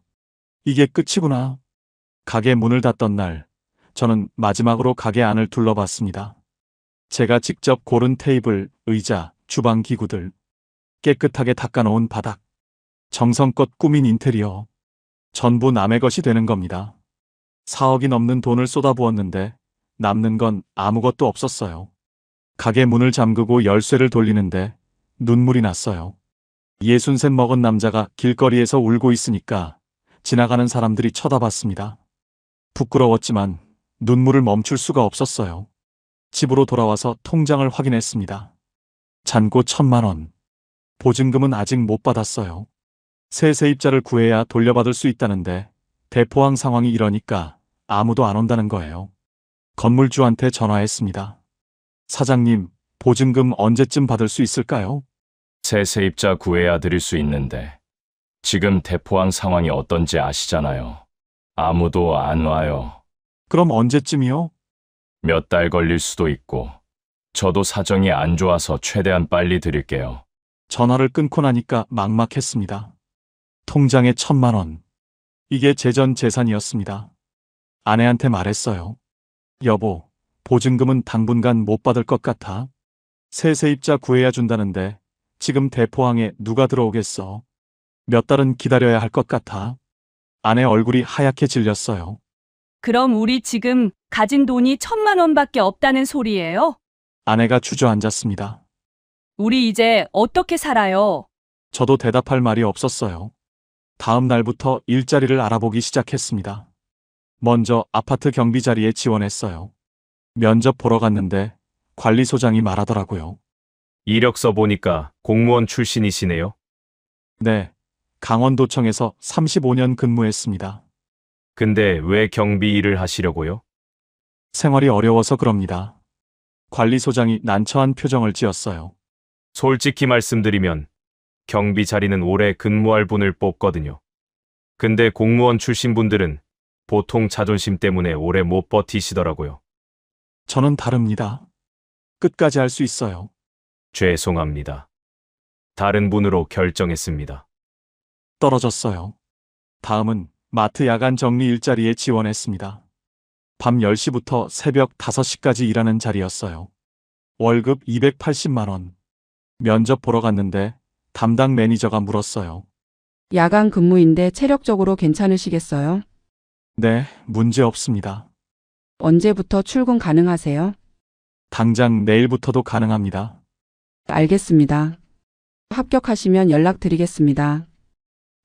이게 끝이구나. 가게 문을 닫던 날, 저는 마지막으로 가게 안을 둘러봤습니다. 제가 직접 고른 테이블, 의자, 주방 기구들, 깨끗하게 닦아놓은 바닥, 정성껏 꾸민 인테리어, 전부 남의 것이 되는 겁니다. 4억이 넘는 돈을 쏟아부었는데 남는 건 아무것도 없었어요. 가게 문을 잠그고 열쇠를 돌리는데 눈물이 났어요. 60셋 먹은 남자가 길거리에서 울고 있으니까 지나가는 사람들이 쳐다봤습니다. 부끄러웠지만 눈물을 멈출 수가 없었어요. 집으로 돌아와서 통장을 확인했습니다. 잔고 1,000만 원. 보증금은 아직 못 받았어요. 새 세입자를 구해야 돌려받을 수 있다는데 대포항 상황이 이러니까 아무도 안 온다는 거예요. 건물주한테 전화했습니다. 사장님, 보증금 언제쯤 받을 수 있을까요? 새 세입자 구해야 드릴 수 있는데 지금 대포항 상황이 어떤지 아시잖아요. 아무도 안 와요. 그럼 언제쯤이요? 몇 달 걸릴 수도 있고 저도 사정이 안 좋아서 최대한 빨리 드릴게요. 전화를 끊고 나니까 막막했습니다. 통장에 1,000만 원. 이게 제 전 재산이었습니다. 아내한테 말했어요. 여보, 보증금은 당분간 못 받을 것 같아. 새 세입자 구해야 준다는데 지금 대포항에 누가 들어오겠어. 몇 달은 기다려야 할 것 같아. 아내 얼굴이 하얗게 질렸어요. 그럼 우리 지금 가진 돈이 1,000만 원밖에 없다는 소리예요? 아내가 주저앉았습니다. 우리 이제 어떻게 살아요? 저도 대답할 말이 없었어요. 다음 날부터 일자리를 알아보기 시작했습니다. 먼저 아파트 경비 자리에 지원했어요. 면접 보러 갔는데 관리소장이 말하더라고요. 이력서 보니까 공무원 출신이시네요. 네, 강원도청에서 35년 근무했습니다. 근데 왜 경비 일을 하시려고요? 생활이 어려워서 그럽니다. 관리소장이 난처한 표정을 지었어요. 솔직히 말씀드리면 경비 자리는 오래 근무할 분을 뽑거든요. 근데 공무원 출신 분들은 보통 자존심 때문에 오래 못 버티시더라고요. 저는 다릅니다. 끝까지 할 수 있어요. 죄송합니다. 다른 분으로 결정했습니다. 떨어졌어요. 다음은 마트 야간 정리 일자리에 지원했습니다. 밤 10시부터 새벽 5시까지 일하는 자리였어요. 월급 280만 원. 면접 보러 갔는데 담당 매니저가 물었어요. 야간 근무인데 체력적으로 괜찮으시겠어요? 네, 문제 없습니다. 언제부터 출근 가능하세요? 당장 내일부터도 가능합니다. 알겠습니다. 합격하시면 연락드리겠습니다.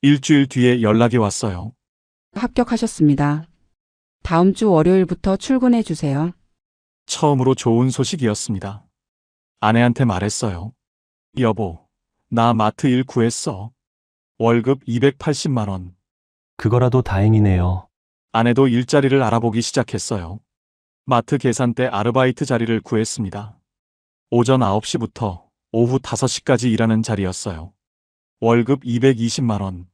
일주일 뒤에 연락이 왔어요. 합격하셨습니다. 다음 주 월요일부터 출근해 주세요. 처음으로 좋은 소식이었습니다. 아내한테 말했어요. 여보, 나 마트 일 구했어. 월급 280만 원. 그거라도 다행이네요. 아내도 일자리를 알아보기 시작했어요. 마트 계산대 아르바이트 자리를 구했습니다. 오전 9시부터 오후 5시까지 일하는 자리였어요. 월급 220만 원.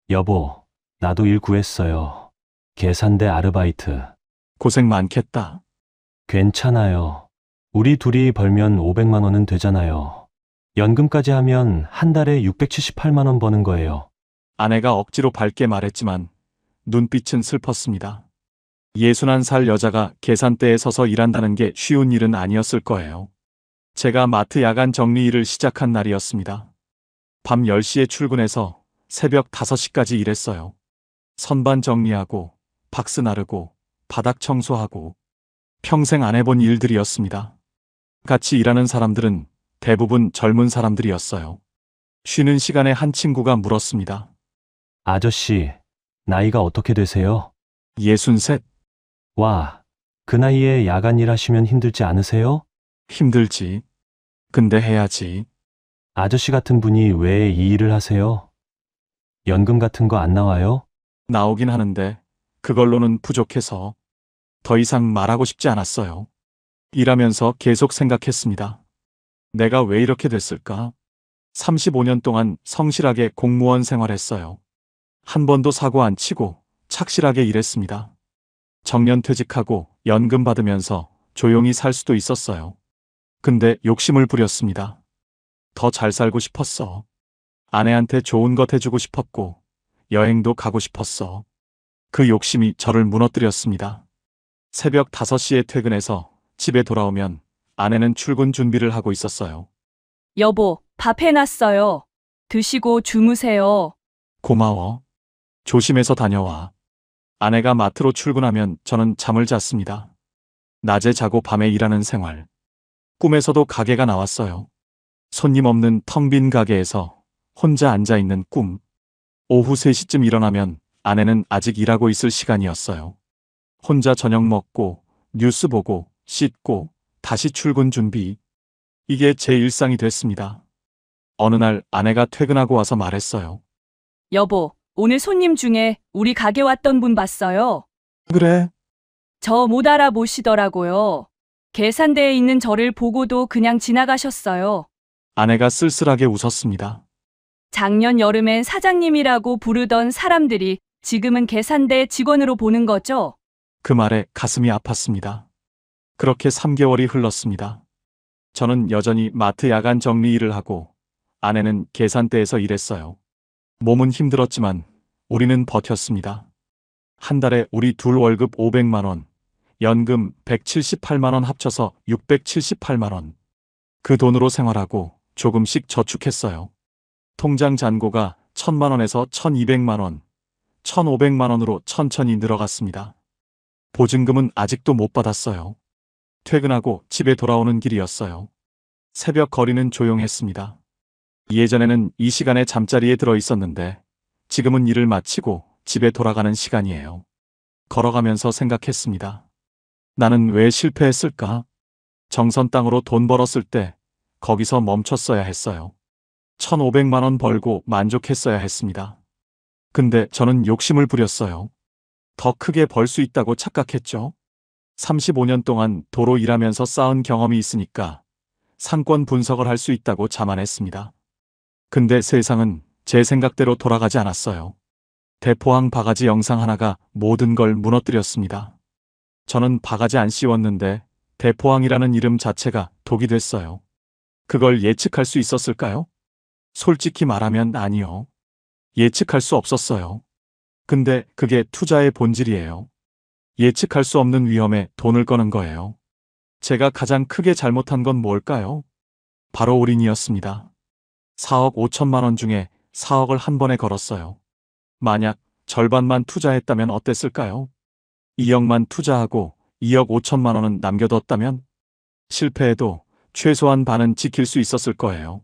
여보, 나도 일 구했어요. 계산대 아르바이트. 고생 많겠다. 괜찮아요. 우리 둘이 벌면 500만 원은 되잖아요. 연금까지 하면 한 달에 678만 원 버는 거예요. 아내가 억지로 밝게 말했지만 눈빛은 슬펐습니다. 61살 여자가 계산대에 서서 일한다는 게 쉬운 일은 아니었을 거예요. 제가 마트 야간 정리 일을 시작한 날이었습니다. 밤 10시에 출근해서 새벽 5시까지 일했어요. 선반 정리하고 박스 나르고 바닥 청소하고 평생 안 해본 일들이었습니다. 같이 일하는 사람들은 대부분 젊은 사람들이었어요. 쉬는 시간에 한 친구가 물었습니다. 아저씨, 나이가 어떻게 되세요? 63. 와, 그 나이에 야간 일하시면 힘들지 않으세요? 힘들지. 근데 해야지. 아저씨 같은 분이 왜 이 일을 하세요? 연금 같은 거 안 나와요? 나오긴 하는데 그걸로는 부족해서 더 이상 말하고 싶지 않았어요. 일하면서 계속 생각했습니다. 내가 왜 이렇게 됐을까? 35년 동안 성실하게 공무원 생활했어요. 한 번도 사고 안 치고 착실하게 일했습니다. 정년퇴직하고 연금 받으면서 조용히 살 수도 있었어요. 근데 욕심을 부렸습니다. 더 잘 살고 싶었어. 아내한테 좋은 것 해주고 싶었고 여행도 가고 싶었어. 그 욕심이 저를 무너뜨렸습니다. 새벽 5시에 퇴근해서 집에 돌아오면 아내는 출근 준비를 하고 있었어요. 여보, 밥 해놨어요. 드시고 주무세요. 고마워. 조심해서 다녀와. 아내가 마트로 출근하면 저는 잠을 잤습니다. 낮에 자고 밤에 일하는 생활. 꿈에서도 가게가 나왔어요. 손님 없는 텅 빈 가게에서 혼자 앉아있는 꿈. 오후 3시쯤 일어나면 아내는 아직 일하고 있을 시간이었어요. 혼자 저녁 먹고 뉴스 보고 씻고 다시 출근 준비. 이게 제 일상이 됐습니다. 어느 날 아내가 퇴근하고 와서 말했어요. 여보, 오늘 손님 중에 우리 가게 왔던 분 봤어요. 그래? 저 못 알아보시더라고요. 계산대에 있는 저를 보고도 그냥 지나가셨어요. 아내가 쓸쓸하게 웃었습니다. 작년 여름엔 사장님이라고 부르던 사람들이 지금은 계산대 직원으로 보는 거죠? 그 말에 가슴이 아팠습니다. 그렇게 3개월이 흘렀습니다. 저는 여전히 마트 야간 정리 일을 하고 아내는 계산대에서 일했어요. 몸은 힘들었지만 우리는 버텼습니다. 한 달에 우리 둘 월급 500만 원, 연금 178만 원 합쳐서 678만 원. 그 돈으로 생활하고 조금씩 저축했어요. 통장 잔고가 1000만 원에서 1200만 원, 1500만 원으로 천천히 늘어갔습니다. 보증금은 아직도 못 받았어요. 퇴근하고 집에 돌아오는 길이었어요. 새벽 거리는 조용했습니다. 예전에는 이 시간에 잠자리에 들어 있었는데 지금은 일을 마치고 집에 돌아가는 시간이에요. 걸어가면서 생각했습니다. 나는 왜 실패했을까? 정선 땅으로 돈 벌었을 때 거기서 멈췄어야 했어요. 1500만 원 벌고 만족했어야 했습니다. 근데 저는 욕심을 부렸어요. 더 크게 벌 수 있다고 착각했죠. 35년 동안 도로 일하면서 쌓은 경험이 있으니까 상권 분석을 할 수 있다고 자만했습니다. 근데 세상은 제 생각대로 돌아가지 않았어요. 대포항 바가지 영상 하나가 모든 걸 무너뜨렸습니다. 저는 바가지 안 씌웠는데 대포항이라는 이름 자체가 독이 됐어요. 그걸 예측할 수 있었을까요? 솔직히 말하면 아니요. 예측할 수 없었어요. 근데 그게 투자의 본질이에요. 예측할 수 없는 위험에 돈을 거는 거예요. 제가 가장 크게 잘못한 건 뭘까요? 바로 올인이었습니다. 4억 5천만 원 중에 4억을 한 번에 걸었어요. 만약 절반만 투자했다면 어땠을까요? 2억만 투자하고 2억 5천만 원은 남겨뒀다면 실패해도 최소한 반은 지킬 수 있었을 거예요.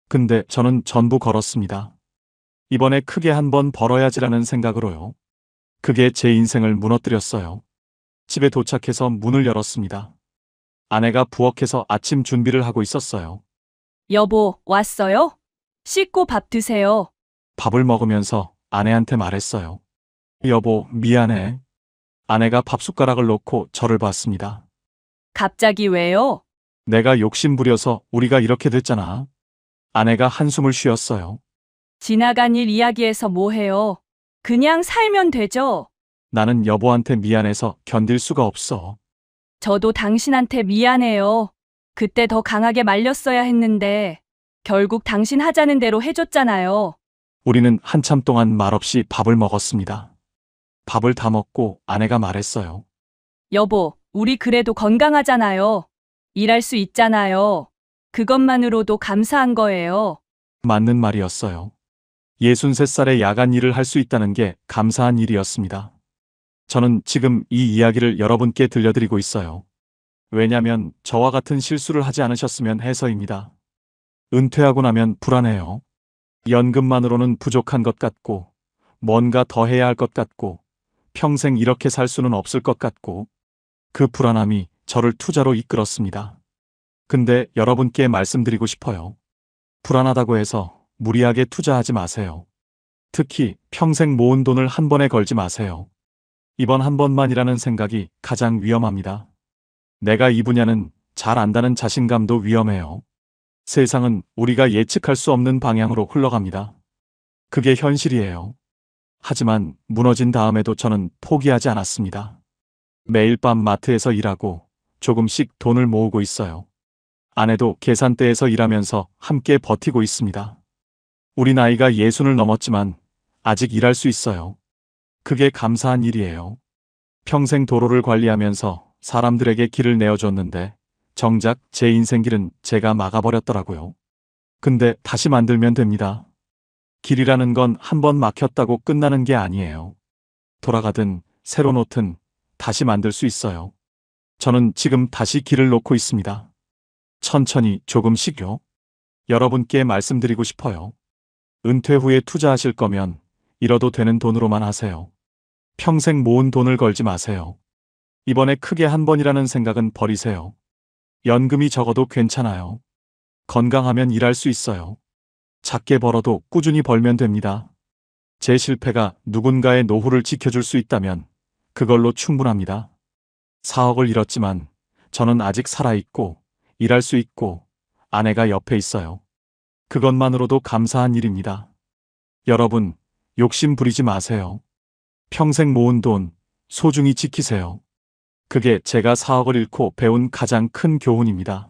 근데 저는 전부 걸었습니다. 이번에 크게 한번 벌어야지라는 생각으로요. 그게 제 인생을 무너뜨렸어요. 집에 도착해서 문을 열었습니다. 아내가 부엌에서 아침 준비를 하고 있었어요. 여보, 왔어요? 씻고 밥 드세요. 밥을 먹으면서 아내한테 말했어요. 여보, 미안해. 아내가 밥 숟가락을 놓고 저를 봤습니다. 갑자기 왜요? 내가 욕심 부려서 우리가 이렇게 됐잖아. 아내가 한숨을 쉬었어요. 지나간 일 이야기해서 뭐해요? 그냥 살면 되죠. 나는 여보한테 미안해서 견딜 수가 없어. 저도 당신한테 미안해요. 그때 더 강하게 말렸어야 했는데 결국 당신 하자는 대로 해줬잖아요. 우리는 한참 동안 말없이 밥을 먹었습니다. 밥을 다 먹고 아내가 말했어요. 여보, 우리 그래도 건강하잖아요. 일할 수 있잖아요. 그것만으로도 감사한 거예요. 맞는 말이었어요. 63살에 야간 일을 할 수 있다는 게 감사한 일이었습니다. 저는 지금 이 이야기를 여러분께 들려드리고 있어요. 왜냐면 저와 같은 실수를 하지 않으셨으면 해서입니다. 은퇴하고 나면 불안해요. 연금만으로는 부족한 것 같고, 뭔가 더 해야 할 것 같고, 평생 이렇게 살 수는 없을 것 같고, 그 불안함이 저를 투자로 이끌었습니다. 근데 여러분께 말씀드리고 싶어요. 불안하다고 해서 무리하게 투자하지 마세요. 특히 평생 모은 돈을 한 번에 걸지 마세요. 이번 한 번만이라는 생각이 가장 위험합니다. 내가 이 분야는 잘 안다는 자신감도 위험해요. 세상은 우리가 예측할 수 없는 방향으로 흘러갑니다. 그게 현실이에요. 하지만 무너진 다음에도 저는 포기하지 않았습니다. 매일 밤 마트에서 일하고 조금씩 돈을 모으고 있어요. 아내도 계산대에서 일하면서 함께 버티고 있습니다. 우리 나이가 60을 넘었지만 아직 일할 수 있어요. 그게 감사한 일이에요. 평생 도로를 관리하면서 사람들에게 길을 내어줬는데 정작 제 인생길은 제가 막아버렸더라고요. 근데 다시 만들면 됩니다. 길이라는 건 한 번 막혔다고 끝나는 게 아니에요. 돌아가든 새로 놓든 다시 만들 수 있어요. 저는 지금 다시 길을 놓고 있습니다. 천천히 조금씩요. 여러분께 말씀드리고 싶어요. 은퇴 후에 투자하실 거면 잃어도 되는 돈으로만 하세요. 평생 모은 돈을 걸지 마세요. 이번에 크게 한 번이라는 생각은 버리세요. 연금이 적어도 괜찮아요. 건강하면 일할 수 있어요. 작게 벌어도 꾸준히 벌면 됩니다. 제 실패가 누군가의 노후를 지켜줄 수 있다면 그걸로 충분합니다. 4억을 잃었지만 저는 아직 살아있고 일할 수 있고 아내가 옆에 있어요. 그것만으로도 감사한 일입니다. 여러분, 욕심 부리지 마세요. 평생 모은 돈 소중히 지키세요. 그게 제가 4억을 잃고 배운 가장 큰 교훈입니다.